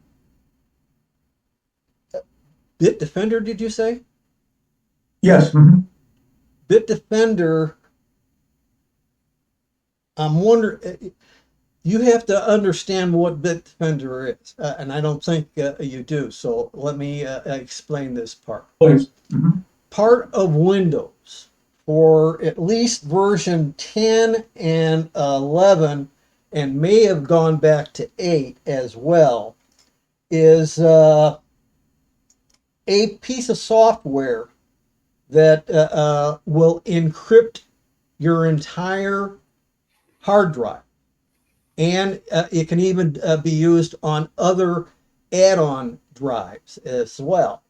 Bitdefender, did you say? Yes. Bitdefender, I'm wondering, you have to understand what Bitdefender is, and I don't think you do. So let me explain this part. Please. part of Windows for at least version 10 and 11, and may have gone back to 8 as well, is a piece of software that will encrypt your entire hard drive. And it can even be used on other add-on drives as well.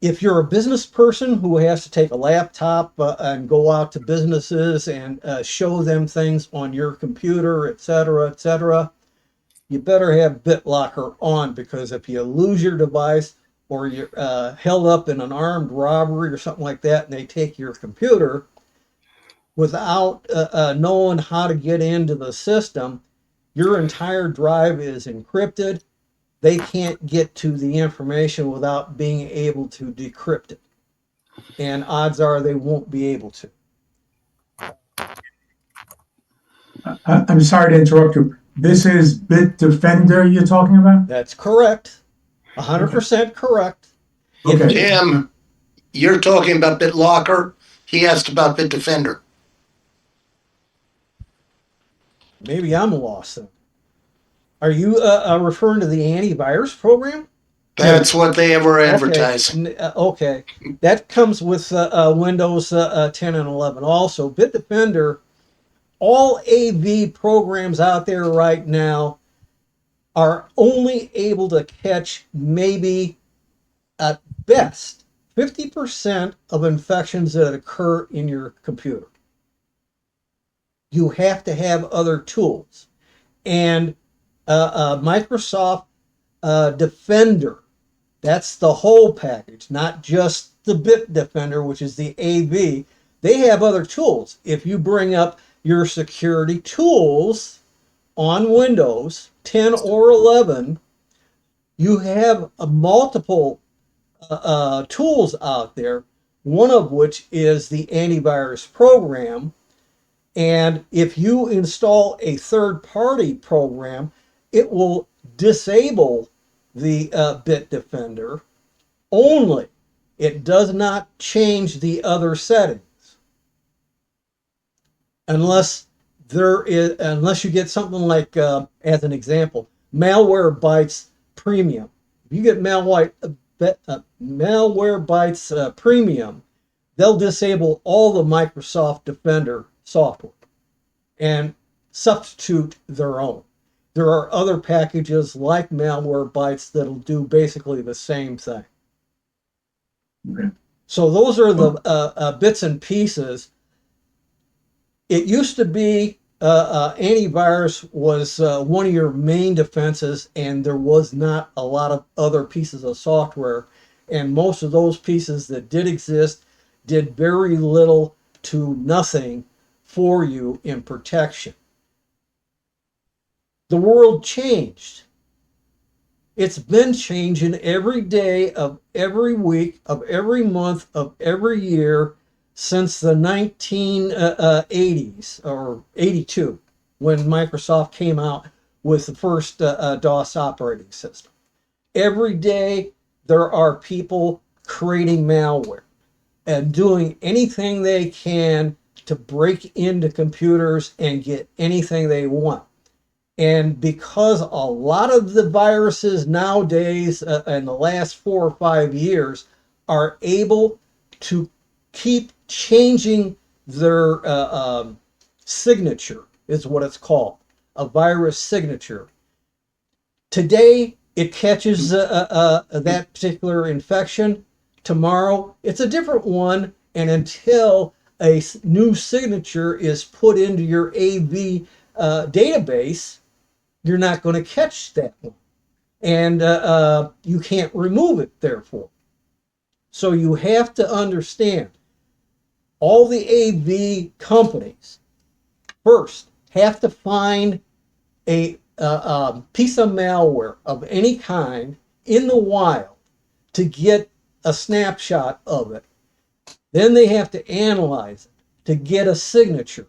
If you're a business person who has to take a laptop and go out to businesses and show them things on your computer, etc., you better have BitLocker on, because if you lose your device or you're held up in an armed robbery or something like that and they take your computer without knowing how to get into the system, your entire drive is encrypted. They can't get to the information without being able to decrypt it. And odds are they won't be able to. I'm sorry to interrupt you. This is Bitdefender you're talking about? That's correct. 100% correct. If Okay. Tim, you're talking about BitLocker. He asked about Bitdefender. Maybe I'm lost then. Are you referring to the antivirus program? That's what they were advertising. Okay. That comes with Windows 10 and 11 also. Bitdefender, all AV programs out there right now are only able to catch maybe at best 50% of infections that occur in your computer. You have to have other tools. And Microsoft Defender, that's the whole package, not just the Bitdefender, which is the AV. They have other tools. If you bring up your security tools on Windows 10 or 11, you have multiple tools out there, one of which is the antivirus program. And if you install a third-party program, it will disable the Bitdefender only. It does not change the other settings unless you get something like, as an example, Malwarebytes Premium. If you get Malwarebytes Premium, they'll disable all the Microsoft Defender software and substitute their own. There are other packages like Malwarebytes that'll do basically the same thing. Okay. So those are the bits and pieces. It used to be antivirus was one of your main defenses, and there was not a lot of other pieces of software. And most of those pieces that did exist did very little to nothing for you in protection. The world changed. It's been changing every day of every week, of every month, of every year since the 1980s or 82, when Microsoft came out with the first DOS operating system. Every day there are people creating malware and doing anything they can to break into computers and get anything they want. And because a lot of the viruses nowadays in the last 4 or 5 years are able to keep changing their signature, is what it's called, a virus signature. Today, it catches that particular infection. Tomorrow, it's a different one. And until a new signature is put into your AV database, you're not going to catch that one. And you can't remove it, therefore. So you have to understand, all the AV companies first have to find a piece of malware of any kind in the wild to get a snapshot of it. Then they have to analyze it to get a signature.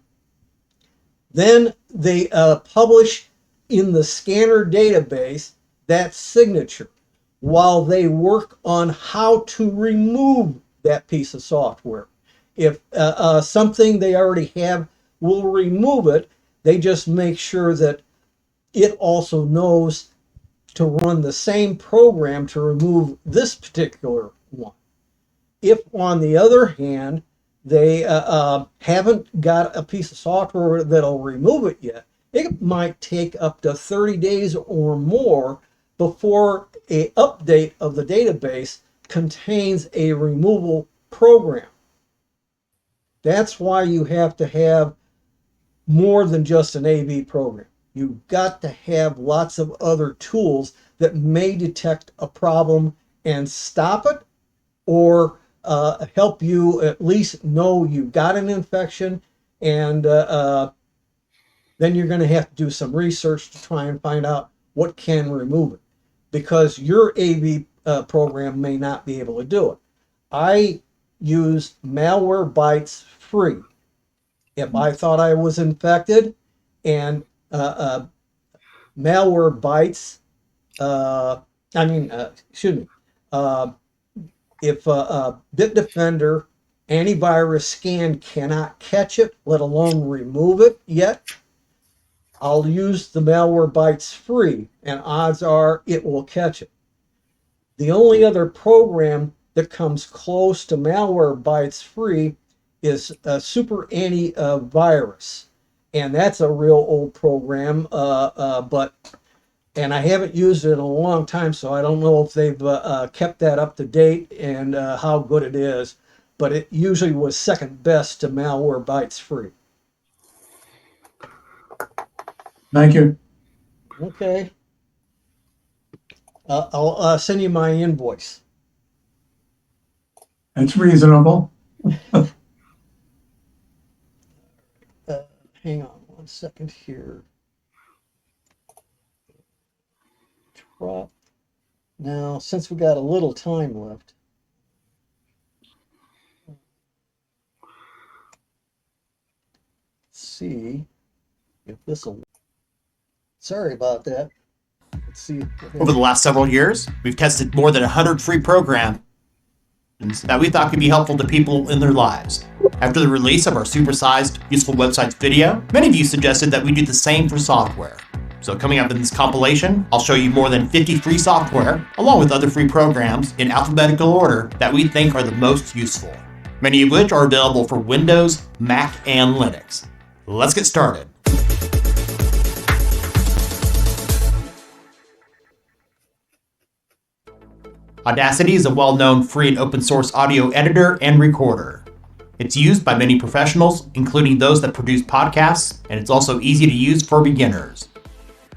Then they publish in the scanner database that signature. while they work on how to remove that piece of software. If something they already have will remove it, they just make sure that it also knows to run the same program to remove this particular one. If, on the other hand, they haven't got a piece of software that'll remove it yet, it might take up to 30 days or more before a update of the database contains a removal program. That's why you have to have more than just an AV program. You've got to have lots of other tools that may detect a problem and stop it, or help you at least know you've got an infection, and then you're going to have to do some research to try and find out what can remove it, because your AV program may not be able to do it. I use Malwarebytes free. If I thought I was infected, and Malwarebytes, if Bitdefender antivirus scan cannot catch it, let alone remove it yet, I'll use the Malwarebytes free, and odds are it will catch it. The only other program that comes close to Malwarebytes free is Super Antivirus, and that's a real old program, and I haven't used it in a long time, so I don't know if they've kept that up to date and how good it is, but it usually was second best to Malwarebytes free. Thank you. Okay. I'll send you my invoice. It's reasonable. Hang on one second here. Now, since we got a little time left, let's see if this will. Sorry about that. Let's see. Over the last several years, we've tested more than 100 free programs that we thought could be helpful to people in their lives. After the release of our supersized Useful Websites video, many of you suggested that we do the same for software. So coming up in this compilation, I'll show you more than 50 free software, along with other free programs in alphabetical order that we think are the most useful, many of which are available for Windows, Mac, and Linux. Let's get started. Audacity is a well-known free and open source audio editor and recorder. It's used by many professionals, including those that produce podcasts, and it's also easy to use for beginners.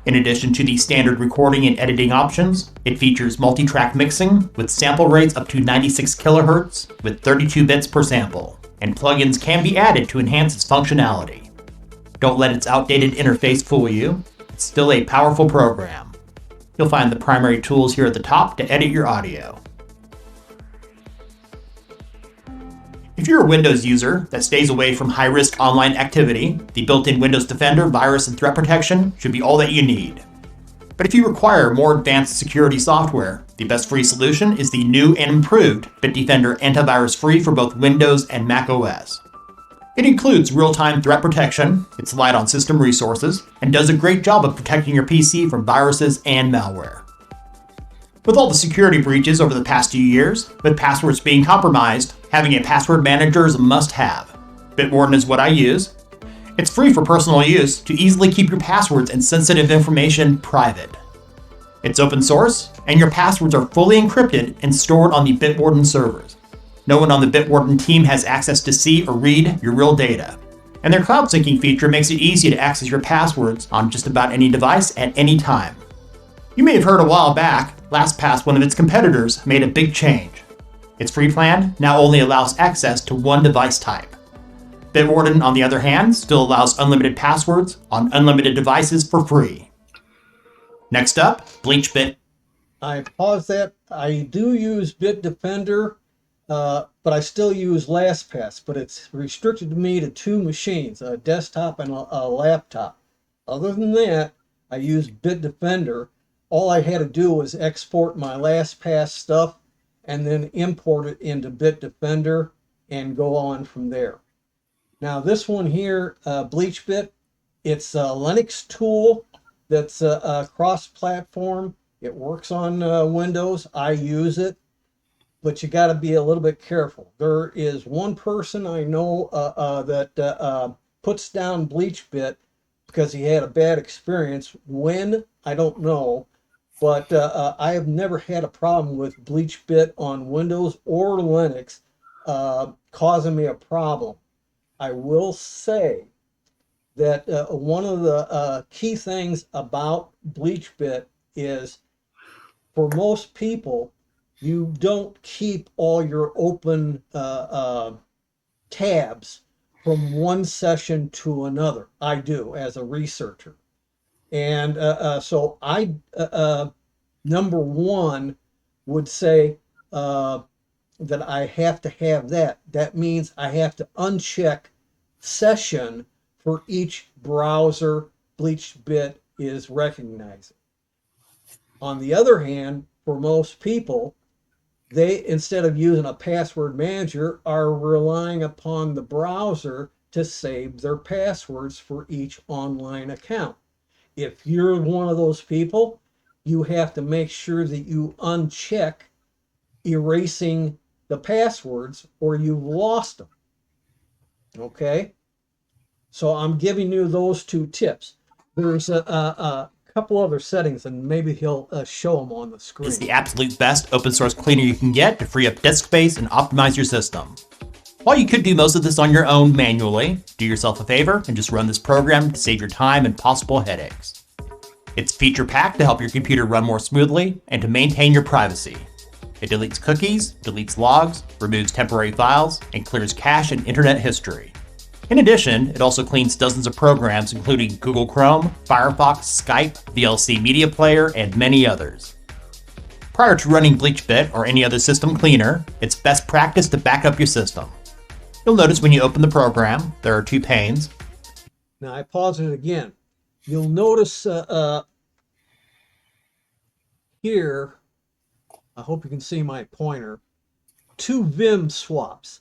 In addition to the standard recording and editing options, it features multi-track mixing with sample rates up to 96 kHz with 32 bits per sample, and plugins can be added to enhance its functionality. Don't let its outdated interface fool you. It's still a powerful program. You'll find the primary tools here at the top to edit your audio. If you're a Windows user that stays away from high-risk online activity, the built-in Windows Defender virus and threat protection should be all that you need. But if you require more advanced security software, the best free solution is the new and improved Bitdefender Antivirus Free for both Windows and Mac OS. It includes real-time threat protection, it's light on system resources, and does a great job of protecting your PC from viruses and malware. With all the security breaches over the past few years, with passwords being compromised, having a password manager is a must-have. Bitwarden is what I use. It's free for personal use to easily keep your passwords and sensitive information private. It's open source, and your passwords are fully encrypted and stored on the Bitwarden servers. No one on the Bitwarden team has access to see or read your real data. And their cloud syncing feature makes it easy to access your passwords on just about any device at any time. You may have heard a while back, LastPass, one of its competitors, made a big change. Its free plan now only allows access to one device type. Bitwarden, on the other hand, still allows unlimited passwords on unlimited devices for free. Next up, BleachBit. I paused that. I do use Bitdefender, but I still use LastPass, but it's restricted to me to two machines, a desktop and a laptop. Other than that, I use Bitdefender. all I had to do was export my LastPass stuff and then import it into Bitdefender and go on from there. Now this one here, BleachBit, it's a Linux tool that's cross-platform. It works on Windows. I use it, but you got to be a little bit careful. There is one person I know that puts down BleachBit because he had a bad experience. When, I don't know, but I have never had a problem with BleachBit on Windows or Linux causing me a problem. I will say that one of the key things about BleachBit is, for most people, you don't keep all your open tabs from one session to another. I do as a researcher. And so I, number one, would say that I have to have that. That means I have to uncheck session for each browser BleachBit is recognizing. On the other hand, for most people, they, instead of using a password manager, are relying upon the browser to save their passwords for each online account. If you're one of those people, you have to make sure that you uncheck erasing the passwords or you've lost them. Okay? So I'm giving you those two tips. There's a couple other settings, and maybe he'll show them on the screen. It's the absolute best open source cleaner you can get to free up disk space and optimize your system. While you could do most of this on your own manually, do yourself a favor and just run this program to save your time and possible headaches. It's feature-packed to help your computer run more smoothly and to maintain your privacy. It deletes cookies, deletes logs, removes temporary files, and clears cache and internet history. In addition, it also cleans dozens of programs including Google Chrome, Firefox, Skype, VLC Media Player, and many others. Prior to running BleachBit or any other system cleaner, it's best practice to back up your system. You'll notice when you open the program, there are two panes. Now I pause it again. You'll notice here, I hope you can see my pointer, two Vim swaps.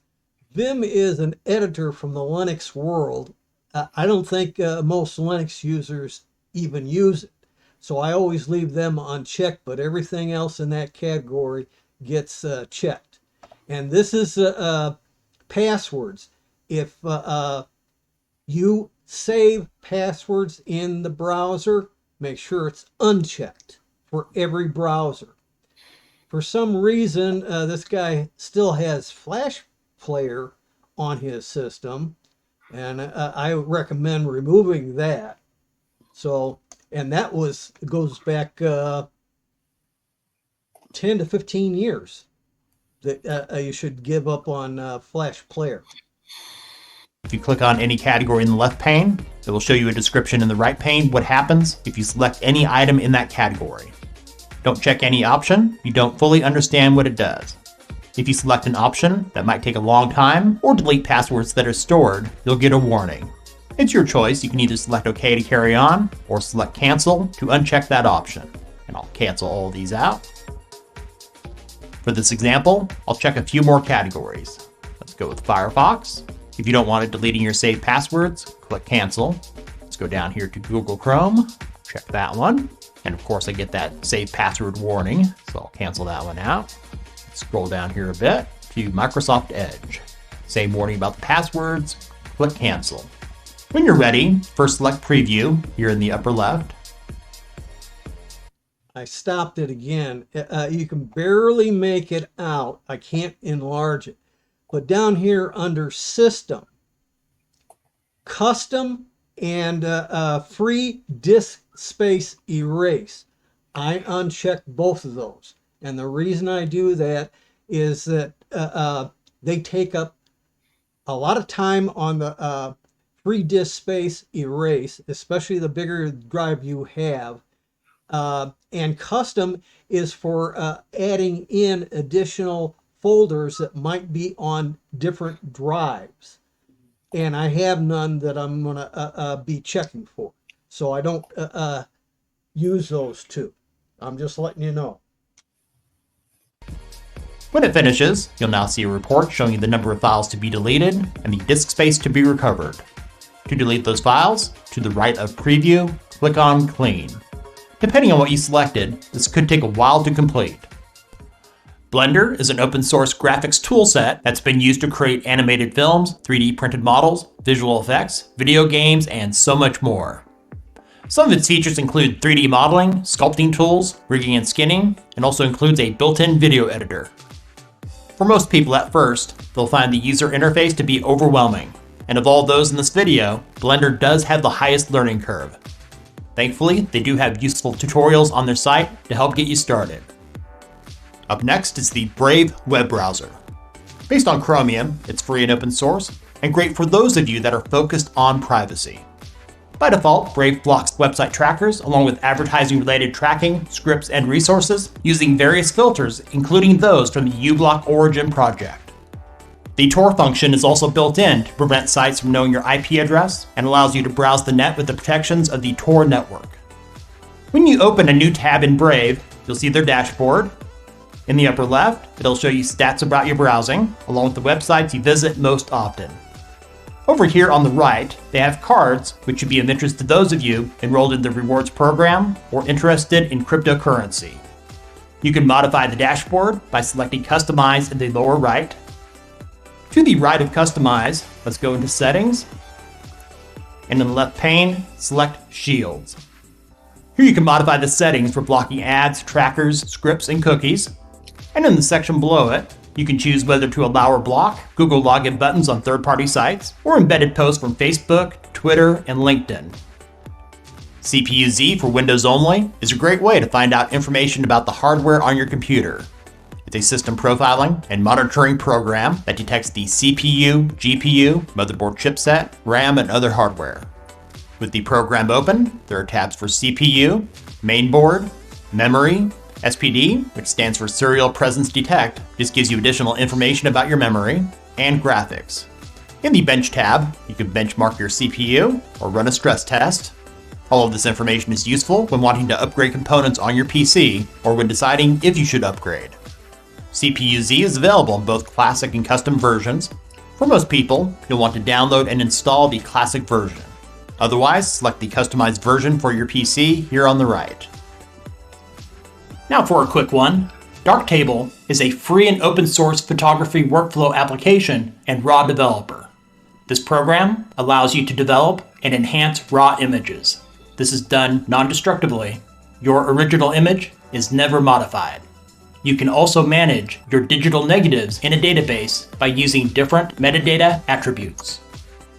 Vim is an editor from the Linux world. I don't think most Linux users even use it. So I always leave them unchecked, but everything else in that category gets checked. And this is passwords. If you save passwords in the browser, make sure it's unchecked for every browser. For some reason, this guy still has Flash Player on his system, and I recommend removing that. So, and that goes back 10 to 15 years that you should give up on Flash Player. If you click on any category in the left pane, it will show you a description in the right pane what happens if you select any item in that category. Don't check any option, you don't fully understand what it does. If you select an option that might take a long time or delete passwords that are stored, you'll get a warning. It's your choice. You can either select OK to carry on or select cancel to uncheck that option. And I'll cancel all of these out. For this example, I'll check a few more categories. Let's go with Firefox. If you don't want it deleting your saved passwords, click cancel. Let's go down here to Google Chrome, check that one. And of course I get that save password warning, so I'll cancel that one out. Scroll down here a bit to Microsoft Edge. Same warning about the passwords, click cancel. When you're ready, first select preview here in the upper left. I stopped it again. You can barely make it out. I can't enlarge it. But down here under system, custom and free disk space erase. I unchecked both of those. And the reason I do that is that they take up a lot of time on the free disk space erase, especially the bigger drive you have. And custom is for adding in additional folders that might be on different drives. And I have none that I'm going to be checking for. So I don't use those two. I'm just letting you know. When it finishes, you'll now see a report showing you the number of files to be deleted and the disk space to be recovered. To delete those files, to the right of Preview, click on Clean. Depending on what you selected, this could take a while to complete. Blender is an open source graphics toolset that's been used to create animated films, 3D printed models, visual effects, video games, and so much more. Some of its features include 3D modeling, sculpting tools, rigging and skinning, and also includes a built-in video editor. For most people at first, they'll find the user interface to be overwhelming, and of all those in this video, Blender does have the highest learning curve. Thankfully, they do have useful tutorials on their site to help get you started. Up next is the Brave web browser. Based on Chromium, it's free and open source, and great for those of you that are focused on privacy. By default, Brave blocks website trackers along with advertising-related tracking, scripts, and resources using various filters, including those from the uBlock Origin project. The Tor function is also built in to prevent sites from knowing your IP address and allows you to browse the net with the protections of the Tor network. When you open a new tab in Brave, you'll see their dashboard. In the upper left, it'll show you stats about your browsing, along with the websites you visit most often. Over here on the right, they have cards, which should be of interest to those of you enrolled in the rewards program or interested in cryptocurrency. You can modify the dashboard by selecting Customize in the lower right. To the right of Customize, let's go into Settings, and in the left pane, select Shields. Here you can modify the settings for blocking ads, trackers, scripts, and cookies. And in the section below it, you can choose whether to allow or block Google login buttons on third-party sites or embedded posts from Facebook, Twitter, and LinkedIn. CPU-Z for Windows only is a great way to find out information about the hardware on your computer. It's a system profiling and monitoring program that detects the CPU, GPU, motherboard chipset, RAM, and other hardware. With the program open, there are tabs for CPU, mainboard, memory, SPD, which stands for Serial Presence Detect, just gives you additional information about your memory, and graphics. In the Bench tab, you can benchmark your CPU or run a stress test. All of this information is useful when wanting to upgrade components on your PC or when deciding if you should upgrade. CPU-Z is available in both classic and custom versions. For most people, you'll want to download and install the classic version. Otherwise, select the customized version for your PC here on the right. Now for a quick one. Darktable is a free and open source photography workflow application and RAW developer. This program allows you to develop and enhance RAW images. This is done non-destructively. Your original image is never modified. You can also manage your digital negatives in a database by using different metadata attributes.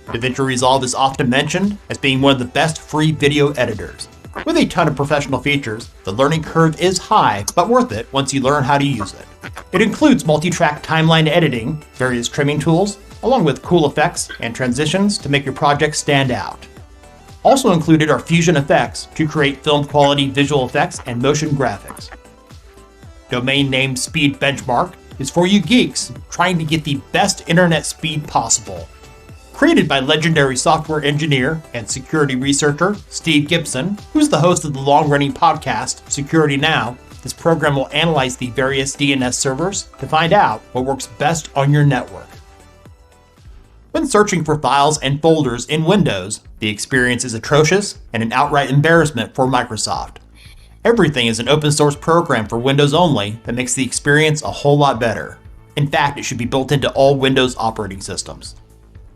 DaVinci Resolve is often mentioned as being one of the best free video editors. With a ton of professional features, the learning curve is high, but worth it once you learn how to use it. It includes multi-track timeline editing, various trimming tools, along with cool effects and transitions to make your project stand out. Also included are fusion effects to create film quality visual effects and motion graphics. Domain name speed benchmark is for you geeks trying to get the best internet speed possible. Created by legendary software engineer and security researcher Steve Gibson, who's the host of the long-running podcast Security Now, this program will analyze the various DNS servers to find out what works best on your network. When searching for files and folders in Windows, the experience is atrocious and an outright embarrassment for Microsoft. Everything is an open source program for Windows only that makes the experience a whole lot better. In fact, it should be built into all Windows operating systems.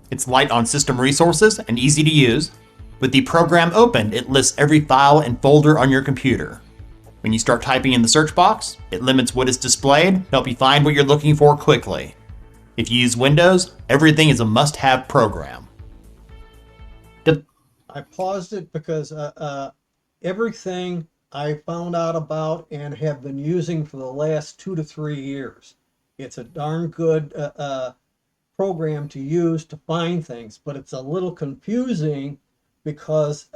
It's light on system resources and easy to use. With the program opened, it lists every file and folder on your computer. When you start typing in the search box, it limits what is displayed to help you find what you're looking for quickly. If you use Windows, everything is a must-have program. I paused it because everything I found out about and have been using for the last 2 to 3 years. It's a darn good program to use to find things, but it's a little confusing because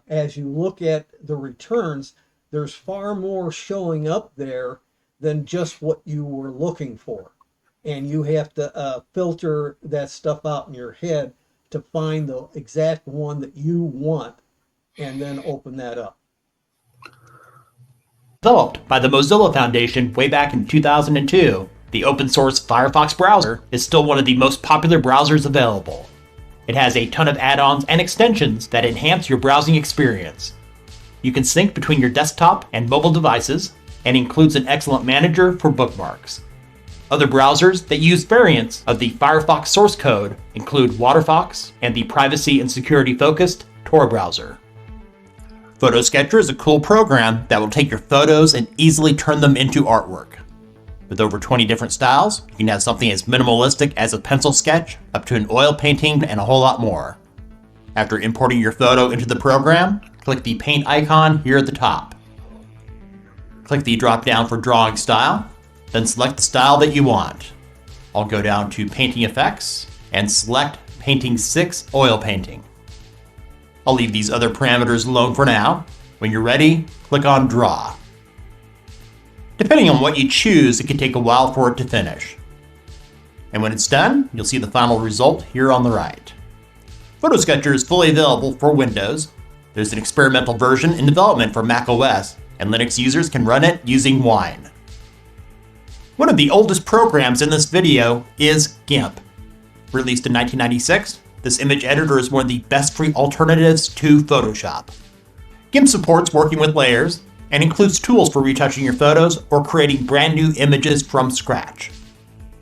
as you look at the returns, there's far more showing up there than just what you were looking for. And you have to filter that stuff out in your head to find the exact one that you want and then open that up. Developed by the Mozilla Foundation way back in 2002, the open source Firefox browser is still one of the most popular browsers available. It has a ton of add-ons and extensions that enhance your browsing experience. You can sync between your desktop and mobile devices, and includes an excellent manager for bookmarks. Other browsers that use variants of the Firefox source code include Waterfox and the privacy and security focused Tor browser. PhotoSketcher is a cool program that will take your photos and easily turn them into artwork. With over 20 different styles, you can have something as minimalistic as a pencil sketch up to an oil painting and a whole lot more. After importing your photo into the program, click the paint icon here at the top. Click the drop down for drawing style, then select the style that you want. I'll go down to Painting Effects and select Painting 6 Oil Painting. I'll leave these other parameters alone for now. When you're ready, click on Draw. Depending on what you choose, it can take a while for it to finish. And when it's done, you'll see the final result here on the right. PhotoSketcher is fully available for Windows. There's an experimental version in development for macOS, and Linux users can run it using Wine. One of the oldest programs in this video is GIMP. Released in 1996, this image editor is one of the best free alternatives to Photoshop. GIMP supports working with layers and includes tools for retouching your photos or creating brand new images from scratch.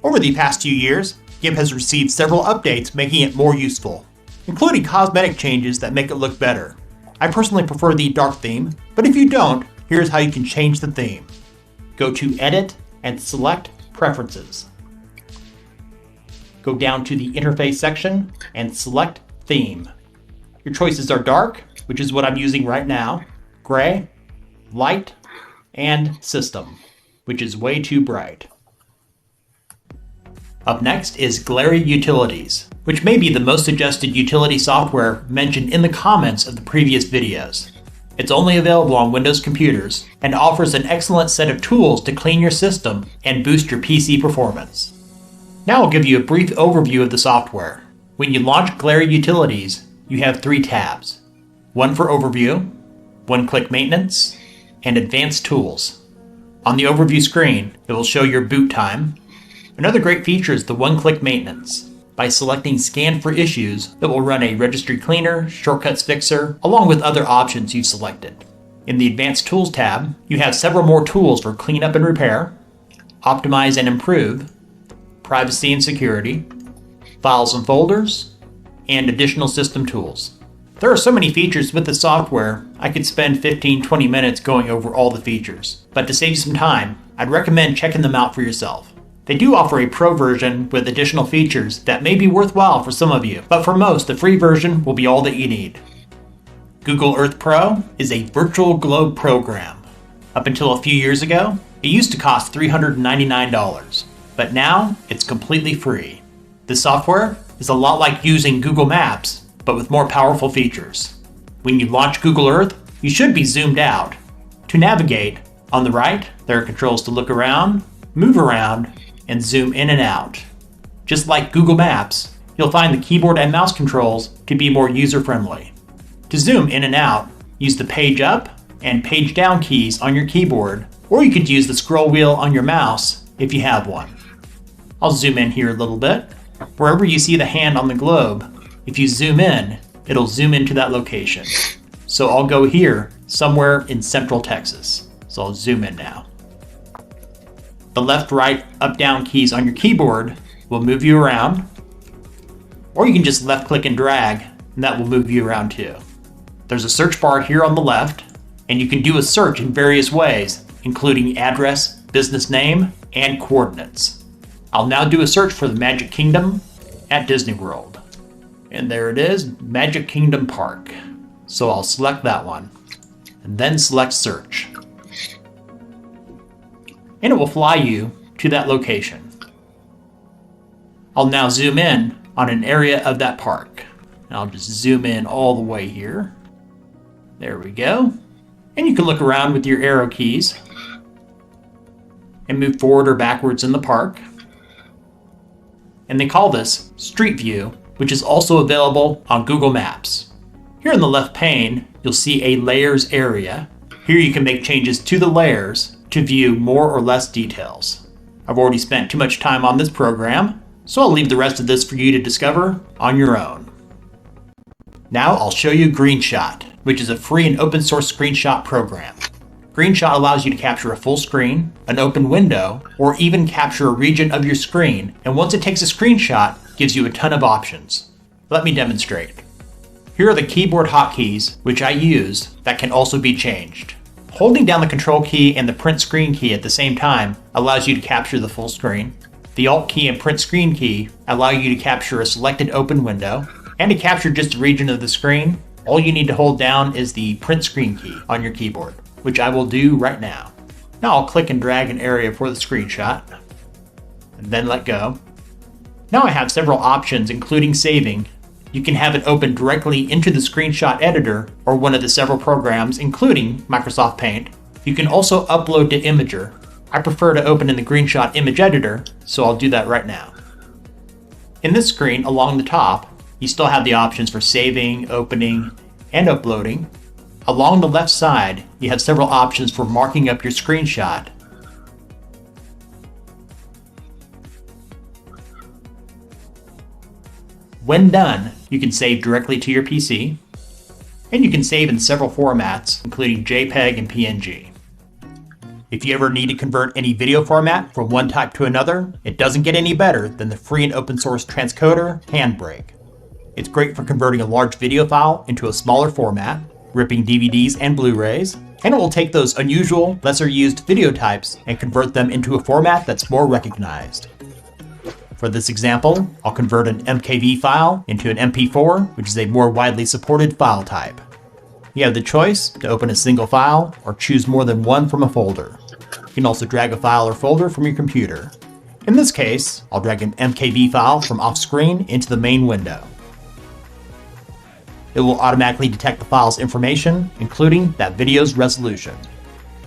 Over the past few years, GIMP has received several updates making it more useful, including cosmetic changes that make it look better. I personally prefer the dark theme, but if you don't, here's how you can change the theme. Go to Edit and select Preferences. Go down to the Interface section and select Theme. Your choices are dark, which is what I'm using right now, gray, light, and system, which is way too bright. Up next is Glary Utilities, which may be the most suggested utility software mentioned in the comments of the previous videos. It's only available on Windows computers and offers an excellent set of tools to clean your system and boost your PC performance. Now I'll give you a brief overview of the software. When you launch Glary Utilities, you have 3 tabs. One for Overview, One-Click Maintenance, and Advanced Tools. On the Overview screen, it will show your boot time. Another great feature is the One-Click Maintenance. By selecting Scan for Issues, it will run a Registry Cleaner, Shortcuts Fixer, along with other options you've selected. In the Advanced Tools tab, you have several more tools for cleanup and repair, optimize and improve, privacy and security, files and folders, and additional system tools. There are so many features with the software, I could spend 15-20 minutes going over all the features. But to save you some time, I'd recommend checking them out for yourself. They do offer a pro version with additional features that may be worthwhile for some of you, but for most, the free version will be all that you need. Google Earth Pro is a virtual globe program. Up until a few years ago, it used to cost $399, but now it's completely free. This software is a lot like using Google Maps, but with more powerful features. When you launch Google Earth, you should be zoomed out. To navigate, on the right, there are controls to look around, move around, and zoom in and out. Just like Google Maps, you'll find the keyboard and mouse controls to be more user-friendly. To zoom in and out, use the page up and page down keys on your keyboard, or you could use the scroll wheel on your mouse if you have one. I'll zoom in here a little bit. Wherever you see the hand on the globe, if you zoom in, it'll zoom into that location. So I'll go here, somewhere in Central Texas. So I'll zoom in now. The left, right, up, down keys on your keyboard will move you around, or you can just left click and drag, and that will move you around too. There's a search bar here on the left, and you can do a search in various ways, including address, business name, and coordinates. I'll now do a search for the Magic Kingdom at Disney World. And there it is, Magic Kingdom Park. So I'll select that one, and then select search. And it will fly you to that location. I'll now zoom in on an area of that park. And I'll just zoom in all the way here. There we go. And you can look around with your arrow keys and move forward or backwards in the park. And they call this Street View, which is also available on Google Maps. Here in the left pane, you'll see a layers area. Here you can make changes to the layers to view more or less details. I've already spent too much time on this program, so I'll leave the rest of this for you to discover on your own. Now I'll show you GreenShot, which is a free and open source screenshot program. GreenShot allows you to capture a full screen, an open window, or even capture a region of your screen, and once it takes a screenshot, gives you a ton of options. Let me demonstrate. Here are the keyboard hotkeys, which I use, that can also be changed. Holding down the Control key and the Print Screen key at the same time allows you to capture the full screen. The Alt key and Print Screen key allow you to capture a selected open window, and to capture just a region of the screen, all you need to hold down is the Print Screen key on your keyboard, which I will do right now. Now I'll click and drag an area for the screenshot, and then let go. Now I have several options, including saving. You can have it open directly into the screenshot editor or one of the several programs, including Microsoft Paint. You can also upload to Imager. I prefer to open in the GreenShot image editor, so I'll do that right now. In this screen, along the top, you still have the options for saving, opening, and uploading. Along the left side, you have several options for marking up your screenshot. When done, you can save directly to your PC, and you can save in several formats, including JPEG and PNG. If you ever need to convert any video format from one type to another, it doesn't get any better than the free and open source transcoder Handbrake. It's great for converting a large video file into a smaller format, ripping DVDs and Blu-rays, and it will take those unusual, lesser used video types and convert them into a format that's more recognized. For this example, I'll convert an MKV file into an MP4, which is a more widely supported file type. You have the choice to open a single file or choose more than one from a folder. You can also drag a file or folder from your computer. In this case, I'll drag an MKV file from off-screen into the main window. It will automatically detect the file's information, including that video's resolution.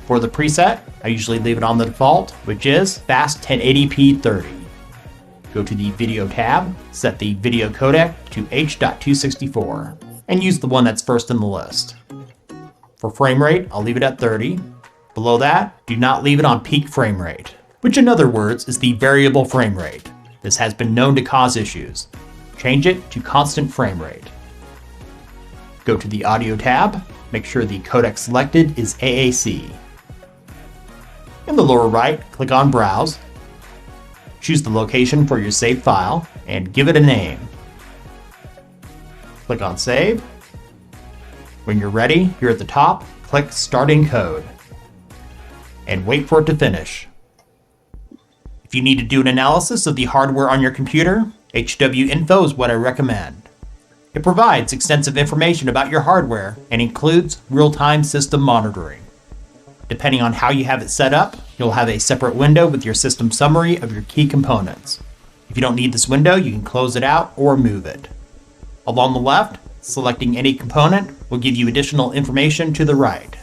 For the preset, I usually leave it on the default, which is Fast 1080p 30. Go to the Video tab, set the video codec to H.264, and use the one that's first in the list. For frame rate, I'll leave it at 30. Below that, do not leave it on peak frame rate, which in other words is the variable frame rate. This has been known to cause issues. Change it to constant frame rate. Go to the Audio tab, make sure the codec selected is AAC. In the lower right, click on Browse. Choose the location for your saved file and give it a name. Click on Save. When you're ready, here at the top, click Start Encode. And wait for it to finish. If you need to do an analysis of the hardware on your computer, HW Info is what I recommend. It provides extensive information about your hardware and includes real-time system monitoring. Depending on how you have it set up, you'll have a separate window with your system summary of your key components. If you don't need this window, you can close it out or move it. Along the left, selecting any component will give you additional information to the right.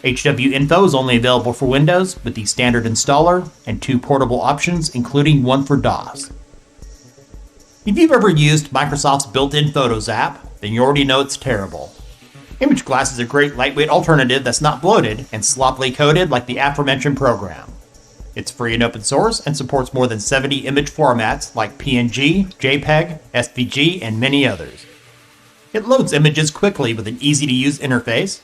HW Info is only available for Windows with the standard installer and 2 portable options, including one for DOS. If you've ever used Microsoft's built-in Photos app, then you already know it's terrible. Image Glass is a great lightweight alternative that's not bloated and sloppily coded like the aforementioned program. It's free and open source and supports more than 70 image formats like PNG, JPEG, SVG, and many others. It loads images quickly with an easy-to-use interface.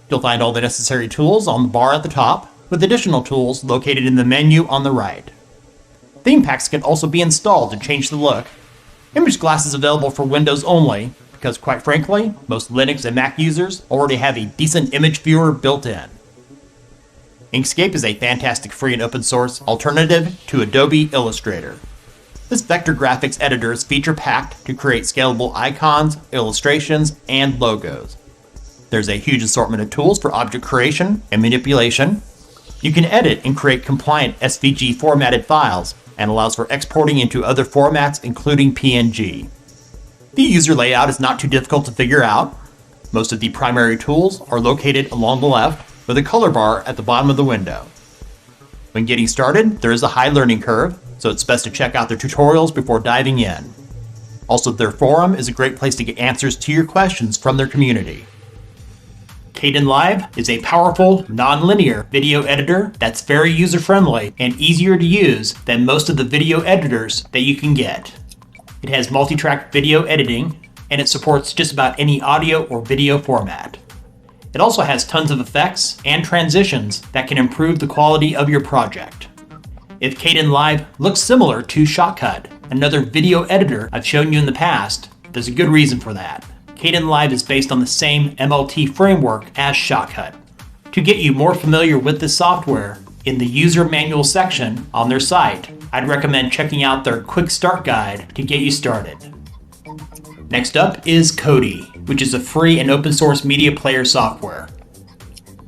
You'll find all the necessary tools on the bar at the top, with additional tools located in the menu on the right. Theme packs can also be installed to change the look. Image Glass is available for Windows only, because quite frankly, most Linux and Mac users already have a decent image viewer built in. Inkscape is a fantastic free and open source alternative to Adobe Illustrator. This vector graphics editor is feature-packed to create scalable icons, illustrations, and logos. There's a huge assortment of tools for object creation and manipulation. You can edit and create compliant SVG formatted files, and allows for exporting into other formats, including PNG. The user layout is not too difficult to figure out. Most of the primary tools are located along the left, with a color bar at the bottom of the window. When getting started, there is a high learning curve, so it's best to check out their tutorials before diving in. Also, their forum is a great place to get answers to your questions from their community. Kdenlive is a powerful, non-linear video editor that's very user-friendly and easier to use than most of the video editors that you can get. It has multi-track video editing, and it supports just about any audio or video format. It also has tons of effects and transitions that can improve the quality of your project. If Kdenlive looks similar to Shotcut, another video editor I've shown you in the past, there's a good reason for that. Kdenlive is based on the same MLT framework as Shotcut. To get you more familiar with this software, in the user manual section on their site, I'd recommend checking out their quick start guide to get you started. Next up is Kodi, which is a free and open source media player software.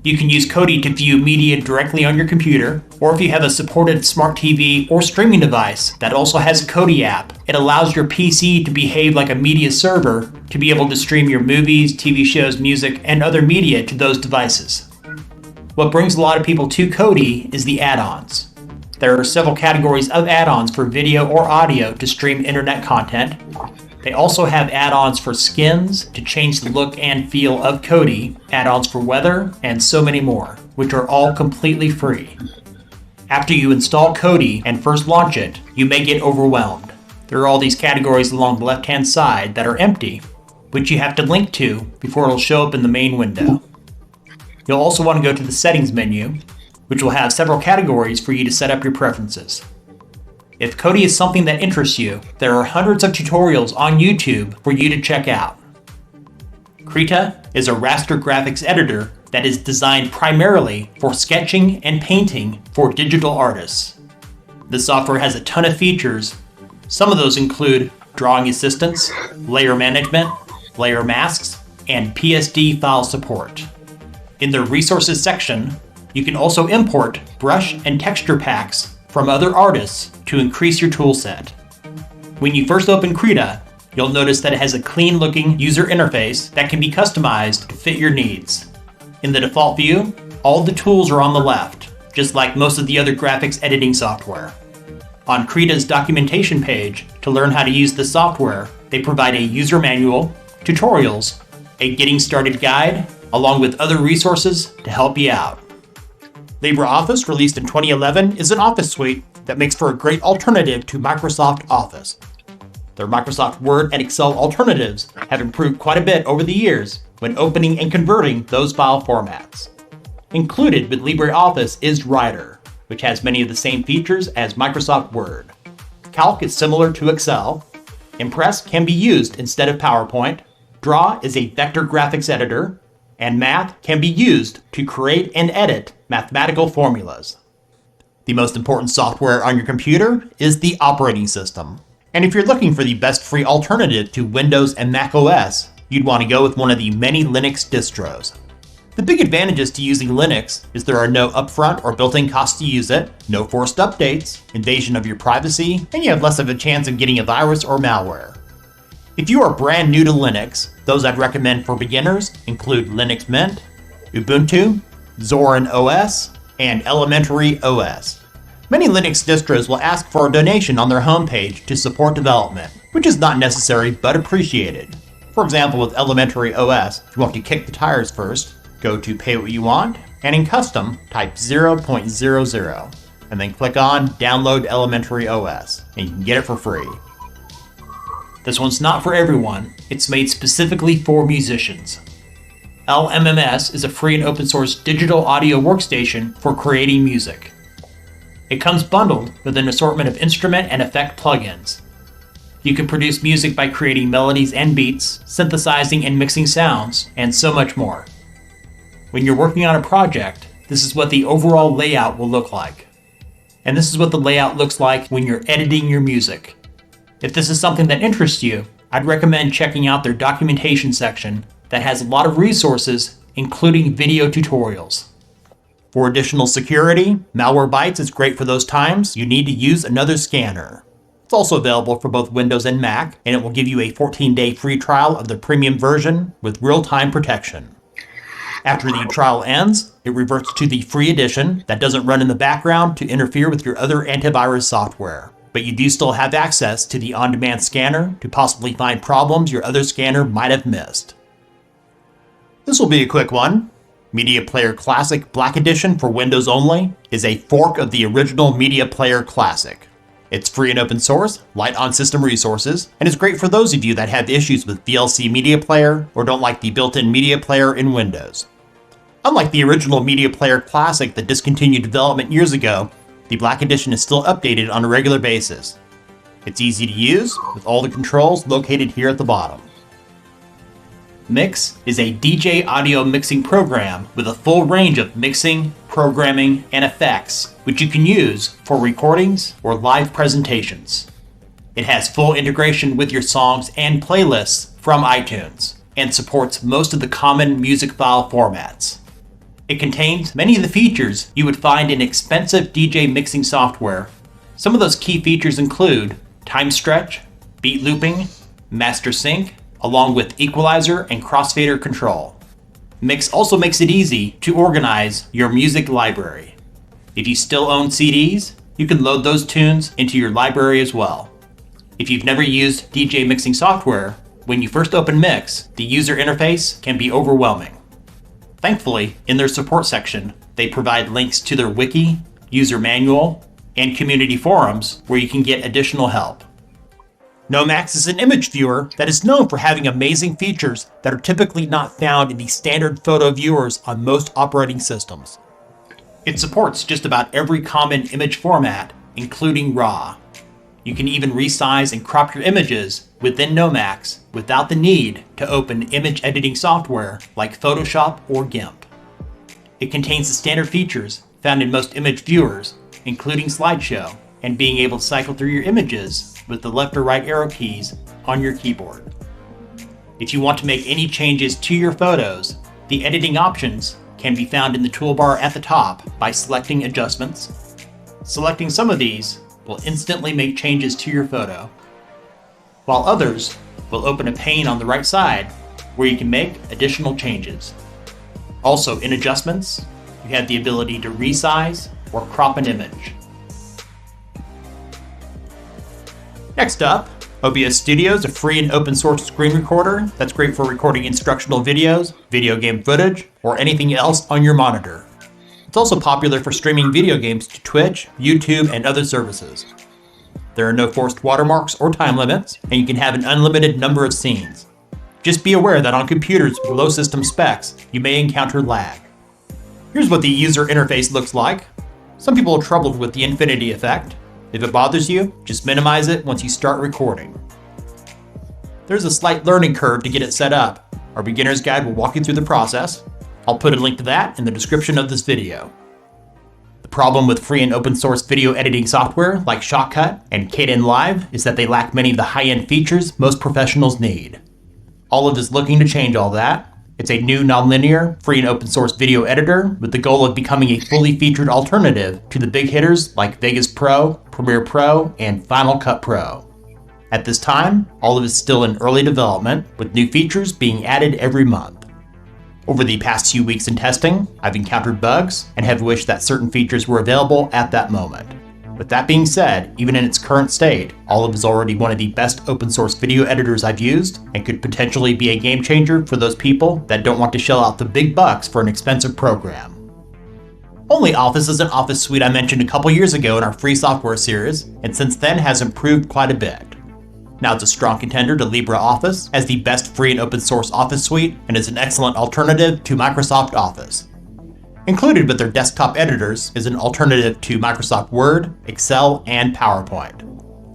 You can use Kodi to view media directly on your computer, or if you have a supported smart TV or streaming device that also has a Kodi app, it allows your PC to behave like a media server to be able to stream your movies, TV shows, music, and other media to those devices. What brings a lot of people to Kodi is the add-ons. There are several categories of add-ons for video or audio to stream internet content. They also have add-ons for skins to change the look and feel of Kodi, add-ons for weather, and so many more, which are all completely free. After you install Kodi and first launch it, you may get overwhelmed. There are all these categories along the left-hand side that are empty, which you have to link to before it'll show up in the main window. You'll also want to go to the settings menu, which will have several categories for you to set up your preferences. If Kodi is something that interests you, there are hundreds of tutorials on YouTube for you to check out. Krita is a raster graphics editor that is designed primarily for sketching and painting for digital artists. This software has a ton of features. Some of those include drawing assistance, layer management, layer masks, and PSD file support. In the resources section, you can also import brush and texture packs from other artists to increase your toolset. When you first open Krita, you'll notice that it has a clean-looking user interface that can be customized to fit your needs. In the default view, all the tools are on the left, just like most of the other graphics editing software. On Krita's documentation page, to learn how to use the software, they provide a user manual, tutorials, a getting started guide, along with other resources to help you out. LibreOffice, released in 2011, is an office suite that makes for a great alternative to Microsoft Office. Their Microsoft Word and Excel alternatives have improved quite a bit over the years when opening and converting those file formats. Included with LibreOffice is Writer, which has many of the same features as Microsoft Word. Calc is similar to Excel. Impress can be used instead of PowerPoint. Draw is a vector graphics editor. And Math can be used to create and edit mathematical formulas. The most important software on your computer is the operating system. And if you're looking for the best free alternative to Windows and Mac OS, you'd want to go with one of the many Linux distros. The big advantages to using Linux is there are no upfront or built-in costs to use it, no forced updates, invasion of your privacy, and you have less of a chance of getting a virus or malware. If you are brand new to Linux, those I'd recommend for beginners include Linux Mint, Ubuntu, Zorin OS, and Elementary OS. Many Linux distros will ask for a donation on their homepage to support development, which is not necessary but appreciated. For example, with Elementary OS, if you want to kick the tires first, go to Pay What You Want, and in Custom, type 0.00, and then click on Download Elementary OS, and you can get it for free. This one's not for everyone. It's made specifically for musicians. LMMS is a free and open source digital audio workstation for creating music. It comes bundled with an assortment of instrument and effect plugins. You can produce music by creating melodies and beats, synthesizing and mixing sounds, and so much more. When you're working on a project, this is what the overall layout will look like. And this is what the layout looks like when you're editing your music. If this is something that interests you, I'd recommend checking out their documentation section that has a lot of resources, including video tutorials. For additional security, Malwarebytes is great for those times you need to use another scanner. It's also available for both Windows and Mac, and it will give you a 14-day free trial of the premium version with real-time protection. After the trial ends, it reverts to the free edition that doesn't run in the background to interfere with your other antivirus software. But you do still have access to the on-demand scanner to possibly find problems your other scanner might have missed. This will be a quick one. Media Player Classic Black Edition for Windows only is a fork of the original Media Player Classic. It's free and open source, light on system resources, and is great for those of you that have issues with VLC Media Player or don't like the built-in Media Player in Windows. Unlike the original Media Player Classic that discontinued development years ago, the Black Edition is still updated on a regular basis. It's easy to use, with all the controls located here at the bottom. Mix is a DJ audio mixing program with a full range of mixing, programming, and effects, which you can use for recordings or live presentations. It has full integration with your songs and playlists from iTunes, and supports most of the common music file formats. It contains many of the features you would find in expensive DJ mixing software. Some of those key features include time stretch, beat looping, master sync, along with equalizer and crossfader control. Mix also makes it easy to organize your music library. If you still own CDs, you can load those tunes into your library as well. If you've never used DJ mixing software, when you first open Mix, the user interface can be overwhelming. Thankfully, in their support section, they provide links to their wiki, user manual, and community forums where you can get additional help. Nomax is an image viewer that is known for having amazing features that are typically not found in the standard photo viewers on most operating systems. It supports just about every common image format, including RAW. You can even resize and crop your images within Nomax without the need to open image editing software like Photoshop or GIMP. It contains the standard features found in most image viewers, including slideshow, and being able to cycle through your images with the left or right arrow keys on your keyboard. If you want to make any changes to your photos, the editing options can be found in the toolbar at the top by selecting Adjustments. Selecting some of these will instantly make changes to your photo, while others will open a pane on the right side where you can make additional changes. Also, in Adjustments, you have the ability to resize or crop an image. Next up, OBS Studio is a free and open source screen recorder that's great for recording instructional videos, video game footage, or anything else on your monitor. It's also popular for streaming video games to Twitch, YouTube, and other services. There are no forced watermarks or time limits, and you can have an unlimited number of scenes. Just be aware that on computers with low system specs, you may encounter lag. Here's what the user interface looks like. Some people are troubled with the infinity effect. If it bothers you, just minimize it once you start recording. There's a slight learning curve to get it set up. Our beginner's guide will walk you through the process. I'll put a link to that in the description of this video. The problem with free and open source video editing software like Shotcut and Kdenlive is that they lack many of the high-end features most professionals need. Olive is looking to change all that. It's a new nonlinear, free and open source video editor with the goal of becoming a fully featured alternative to the big hitters like Vegas Pro, Premiere Pro, and Final Cut Pro. At this time, Olive is still in early development, with new features being added every month. Over the past few weeks in testing, I've encountered bugs and have wished that certain features were available at that moment. With that being said, even in its current state, Olive is already one of the best open source video editors I've used and could potentially be a game changer for those people that don't want to shell out the big bucks for an expensive program. OnlyOffice is an office suite I mentioned a couple years ago in our free software series, and since then has improved quite a bit. Now it's a strong contender to LibreOffice as the best free and open source office suite and is an excellent alternative to Microsoft Office. Included with their desktop editors is an alternative to Microsoft Word, Excel, and PowerPoint.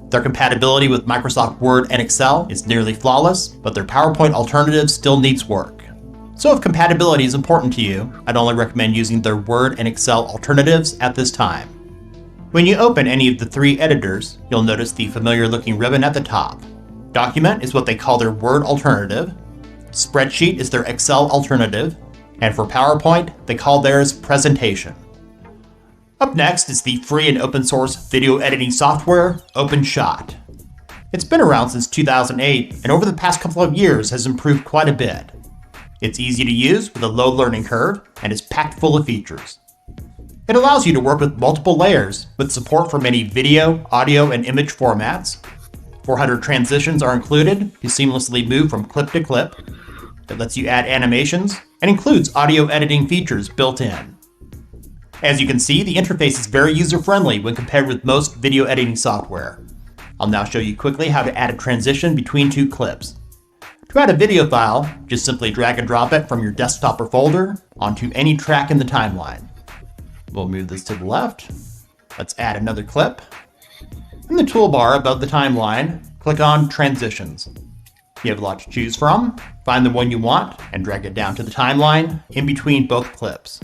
Their compatibility with Microsoft Word and Excel is nearly flawless, but their PowerPoint alternative still needs work. So if compatibility is important to you, I'd only recommend using their Word and Excel alternatives at this time. When you open any of the three editors, you'll notice the familiar looking ribbon at the top. Document is what they call their Word alternative, Spreadsheet is their Excel alternative, and for PowerPoint, they call theirs Presentation. Up next is the free and open source video editing software, OpenShot. It's been around since 2008, and over the past couple of years has improved quite a bit. It's easy to use with a low learning curve, and is packed full of features. It allows you to work with multiple layers, with support for many video, audio, and image formats. 400 transitions are included to seamlessly move from clip to clip. that lets you add animations and includes audio editing features built in. As you can see, the interface is very user-friendly when compared with most video editing software. I'll now show you quickly how to add a transition between two clips. To add a video file, just simply drag and drop it from your desktop or folder onto any track in the timeline. We'll move this to the left. Let's add another clip. In the toolbar above the timeline, click on Transitions. You have a lot to choose from. Find the one you want and drag it down to the timeline in between both clips.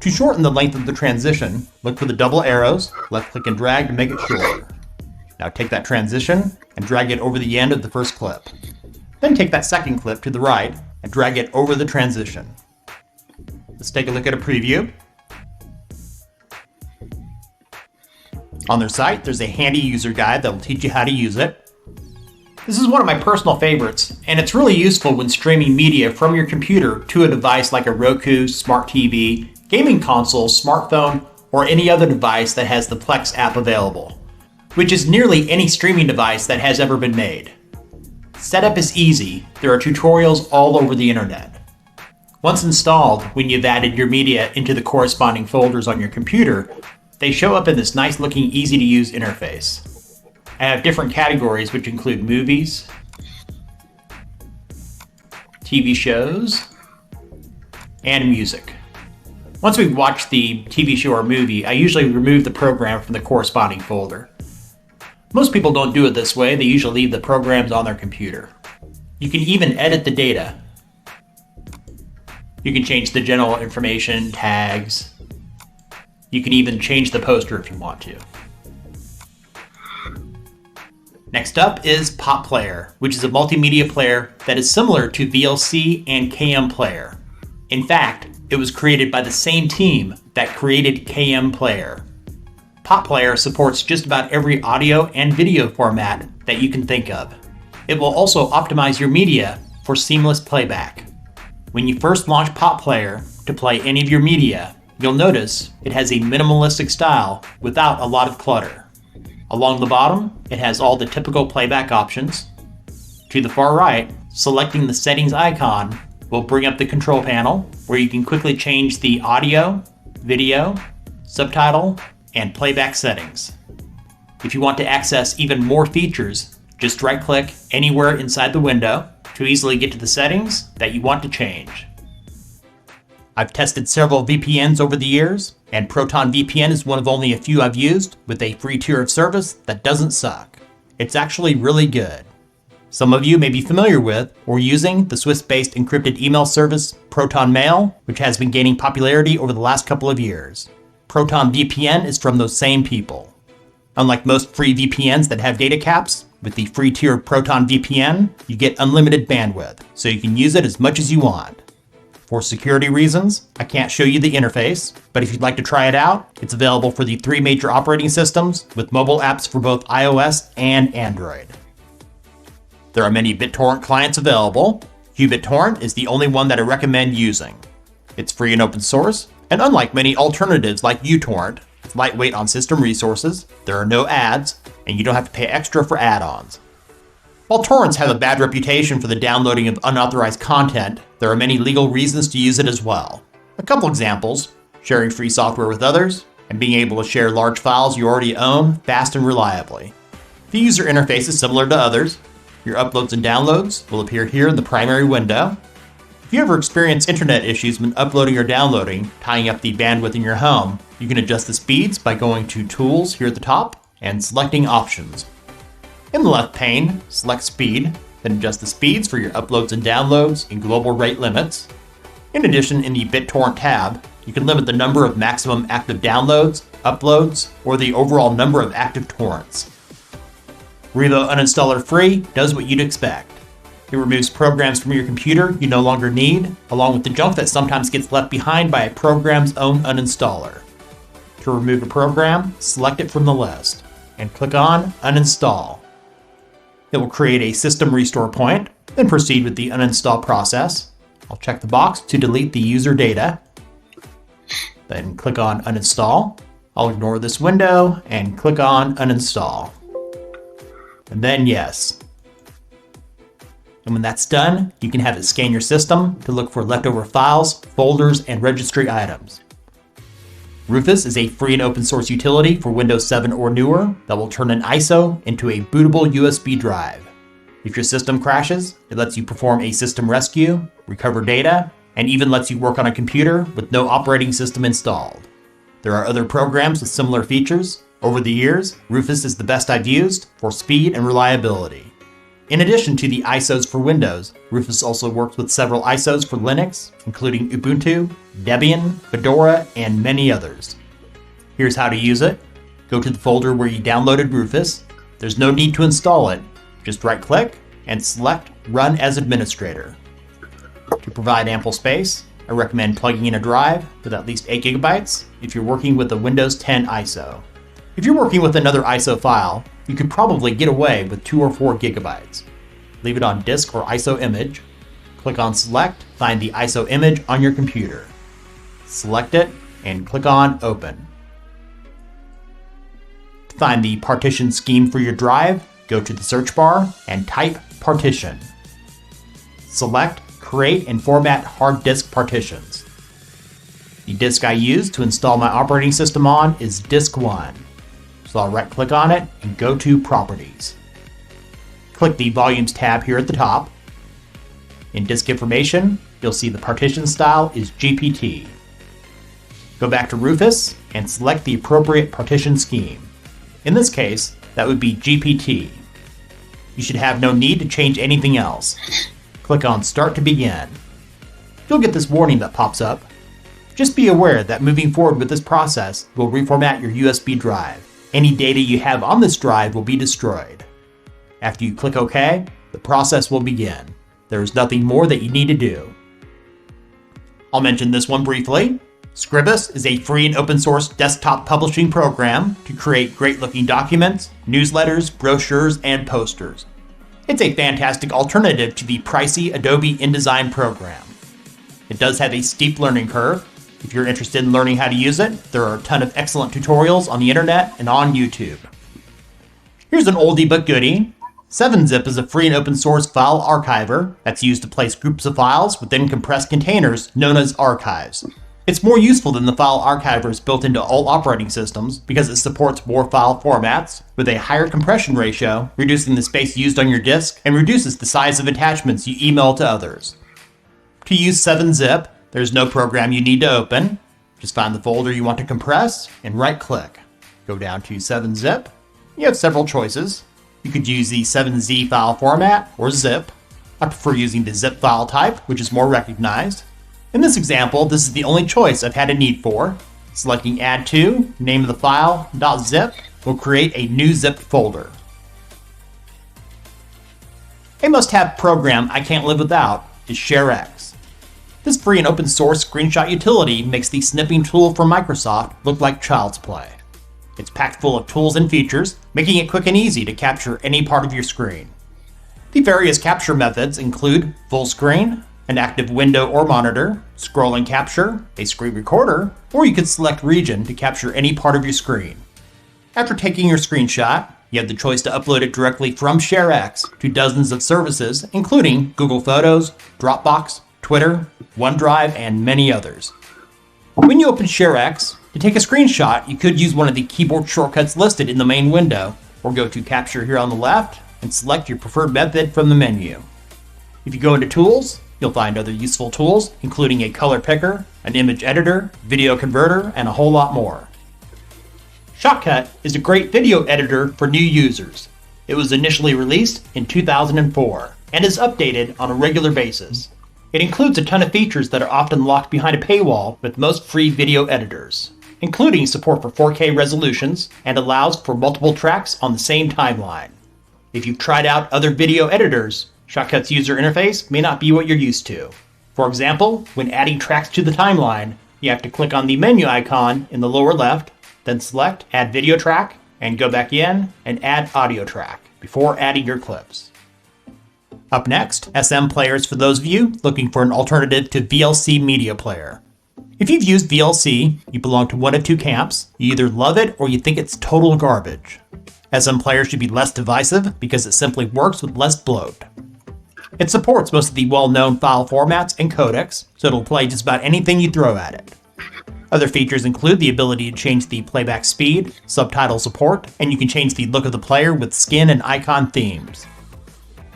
To shorten the length of the transition, look for the double arrows, left click and drag to make it shorter. Now take that transition and drag it over the end of the first clip. Then take that second clip to the right and drag it over the transition. Let's take a look at a preview. On their site, there's a handy user guide that will teach you how to use it. This is one of my personal favorites, and it's really useful when streaming media from your computer to a device like a Roku, smart TV, gaming console, smartphone, or any other device that has the Plex app available, which is nearly any streaming device that has ever been made. Setup is easy. There are tutorials all over the internet. Once installed, when you've added your media into the corresponding folders on your computer, they show up in this nice looking, easy to use interface. I have different categories which include movies, TV shows, and music. Once we've watched the TV show or movie, I usually remove the program from the corresponding folder. Most people don't do it this way, they usually leave the programs on their computer. You can even edit the data. You can change the general information, tags. You can even change the poster if you want to. Next up is Pop Player, which is a multimedia player that is similar to VLC and KM Player. In fact, it was created by the same team that created KM Player. Pop Player supports just about every audio and video format that you can think of. It will also optimize your media for seamless playback. When you first launch Pop Player to play any of your media, you'll notice it has a minimalistic style without a lot of clutter. Along the bottom, it has all the typical playback options. To the far right, selecting the settings icon will bring up the control panel where you can quickly change the audio, video, subtitle, and playback settings. If you want to access even more features, just right-click anywhere inside the window to easily get to the settings that you want to change. I've tested several VPNs over the years, and Proton VPN is one of only a few I've used with a free tier of service that doesn't suck. It's actually really good. Some of you may be familiar with or using the Swiss-based encrypted email service Proton Mail, which has been gaining popularity over the last couple of years. Proton VPN is from those same people. Unlike most free VPNs that have data caps, with the free tier of Proton VPN, you get unlimited bandwidth, so you can use it as much as you want. For security reasons, I can't show you the interface, but if you'd like to try it out, it's available for the 3 major operating systems with mobile apps for both iOS and Android. There are many BitTorrent clients available. QBitTorrent is the only one that I recommend using. It's free and open source, and unlike many alternatives like uTorrent, it's lightweight on system resources, there are no ads, and you don't have to pay extra for add-ons. While torrents have a bad reputation for the downloading of unauthorized content, there are many legal reasons to use it as well. A couple examples: sharing free software with others, and being able to share large files you already own fast and reliably. The user interface is similar to others. Your uploads and downloads will appear here in the primary window. If you ever experience internet issues when uploading or downloading, tying up the bandwidth in your home, you can adjust the speeds by going to Tools here at the top and selecting Options. In the left pane, select Speed, then adjust the speeds for your uploads and downloads in global rate limits. In addition, in the BitTorrent tab, you can limit the number of maximum active downloads, uploads, or the overall number of active torrents. Revo Uninstaller Free does what you'd expect. It removes programs from your computer you no longer need, along with the junk that sometimes gets left behind by a program's own uninstaller. To remove a program, select it from the list, and click on Uninstall. It will create a system restore point, then proceed with the uninstall process. I'll check the box to delete the user data, then click on Uninstall. I'll ignore this window and click on Uninstall. And then yes. And when that's done, you can have it scan your system to look for leftover files, folders, and registry items. Rufus is a free and open source utility for Windows 7 or newer that will turn an ISO into a bootable USB drive. If your system crashes, it lets you perform a system rescue, recover data, and even lets you work on a computer with no operating system installed. There are other programs with similar features. Over the years, Rufus is the best I've used for speed and reliability. In addition to the ISOs for Windows, Rufus also works with several ISOs for Linux, including Ubuntu, Debian, Fedora, and many others. Here's how to use it. Go to the folder where you downloaded Rufus. There's no need to install it. Just right-click and select Run as Administrator. To provide ample space, I recommend plugging in a drive with at least 8 GB if you're working with a Windows 10 ISO. If you're working with another ISO file, you could probably get away with 2 or 4 GB. Leave it on disk or ISO image. Click on Select, find the ISO image on your computer. Select it and click on Open. To find the partition scheme for your drive, go to the search bar and type partition. Select Create and Format Hard Disk Partitions. The disk I use to install my operating system on is Disk 1. So I'll right-click on it and go to Properties. Click the Volumes tab here at the top. In Disk Information, you'll see the partition style is GPT. Go back to Rufus and select the appropriate partition scheme. In this case, that would be GPT. You should have no need to change anything else. Click on Start to begin. You'll get this warning that pops up. Just be aware that moving forward with this process will reformat your USB drive. Any data you have on this drive will be destroyed. After you click OK, the process will begin. There is nothing more that you need to do. I'll mention this one briefly. Scribus is a free and open source desktop publishing program to create great looking documents, newsletters, brochures, and posters. It's a fantastic alternative to the pricey Adobe InDesign program. It does have a steep learning curve. If you're interested in learning how to use it, there are a ton of excellent tutorials on the internet and on YouTube. Here's an oldie but goodie. 7-Zip is a free and open source file archiver that's used to place groups of files within compressed containers known as archives. It's more useful than the file archivers built into all operating systems because it supports more file formats with a higher compression ratio, reducing the space used on your disk, and reduces the size of attachments you email to others. To use 7-Zip, there's no program you need to open. Just find the folder you want to compress and right-click. Go down to 7-Zip. You have several choices. You could use the 7Z file format or zip. I prefer using the zip file type, which is more recognized. In this example, this is the only choice I've had a need for. Selecting Add To, name of the file, .zip, will create a new zipped folder. A must-have program I can't live without is ShareX. This free and open source screenshot utility makes the snipping tool from Microsoft look like child's play. It's packed full of tools and features, making it quick and easy to capture any part of your screen. The various capture methods include full screen, an active window or monitor, scrolling capture, a screen recorder, or you can select region to capture any part of your screen. After taking your screenshot, you have the choice to upload it directly from ShareX to dozens of services, including Google Photos, Dropbox, Twitter, OneDrive, and many others. When you open ShareX, to take a screenshot, you could use one of the keyboard shortcuts listed in the main window, or go to Capture here on the left and select your preferred method from the menu. If you go into Tools, you'll find other useful tools, including a color picker, an image editor, video converter, and a whole lot more. Shotcut is a great video editor for new users. It was initially released in 2004 and is updated on a regular basis. It includes a ton of features that are often locked behind a paywall with most free video editors, including support for 4K resolutions and allows for multiple tracks on the same timeline. If you've tried out other video editors, Shotcut's user interface may not be what you're used to. For example, when adding tracks to the timeline, you have to click on the menu icon in the lower left, then select Add Video Track, and go back in and add Audio Track before adding your clips. Up next, SM Players for those of you looking for an alternative to VLC Media Player. If you've used VLC, you belong to one of two camps. You either love it or you think it's total garbage. SM Player should be less divisive because it simply works with less bloat. It supports most of the well-known file formats and codecs, so it'll play just about anything you throw at it. Other features include the ability to change the playback speed, subtitle support, and you can change the look of the player with skin and icon themes.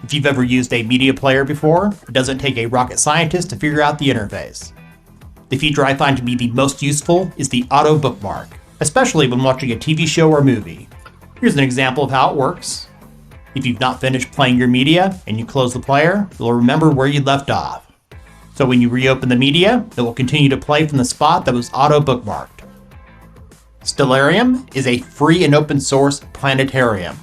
If you've ever used a media player before, it doesn't take a rocket scientist to figure out the interface. The feature I find to be the most useful is the auto bookmark, especially when watching a TV show or movie. Here's an example of how it works. If you've not finished playing your media and you close the player, you'll remember where you left off. So when you reopen the media, it will continue to play from the spot that was auto bookmarked. Stellarium is a free and open source planetarium.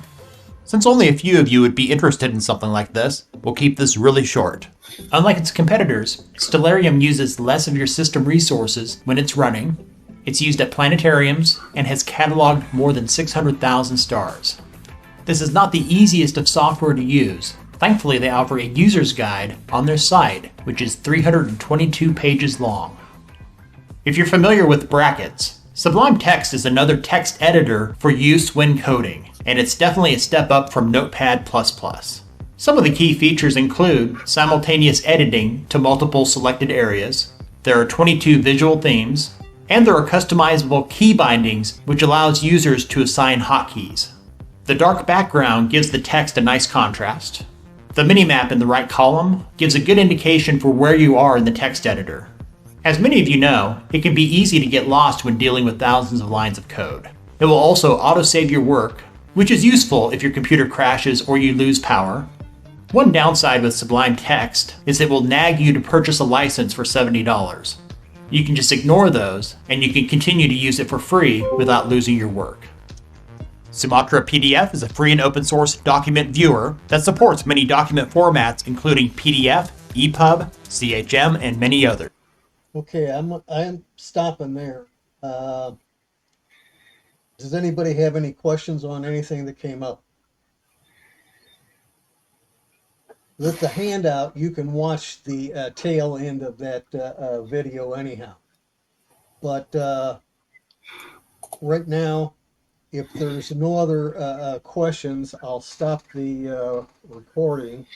Since only a few of you would be interested in something like this, we'll keep this really short. Unlike its competitors, Stellarium uses less of your system resources when it's running. It's used at planetariums and has cataloged more than 600,000 stars. This is not the easiest of software to use. Thankfully, they offer a user's guide on their site, which is 322 pages long. If you're familiar with brackets, Sublime Text is another text editor for use when coding, and it's definitely a step up from Notepad++. Some of the key features include simultaneous editing to multiple selected areas, there are 22 visual themes, and there are customizable key bindings which allows users to assign hotkeys. The dark background gives the text a nice contrast. The minimap in the right column gives a good indication for where you are in the text editor. As many of you know, it can be easy to get lost when dealing with thousands of lines of code. It will also autosave your work, which is useful if your computer crashes or you lose power. One downside with Sublime Text is it will nag you to purchase a license for $70. You can just ignore those, and you can continue to use it for free without losing your work. Sumatra PDF is a free and open source document viewer that supports many document formats including PDF, EPUB, CHM, and many others. Okay, I'm stopping there. Does anybody have any questions on anything that came up? With the handout, you can watch the tail end of that video anyhow. But right now, if there's no other questions, I'll stop the recording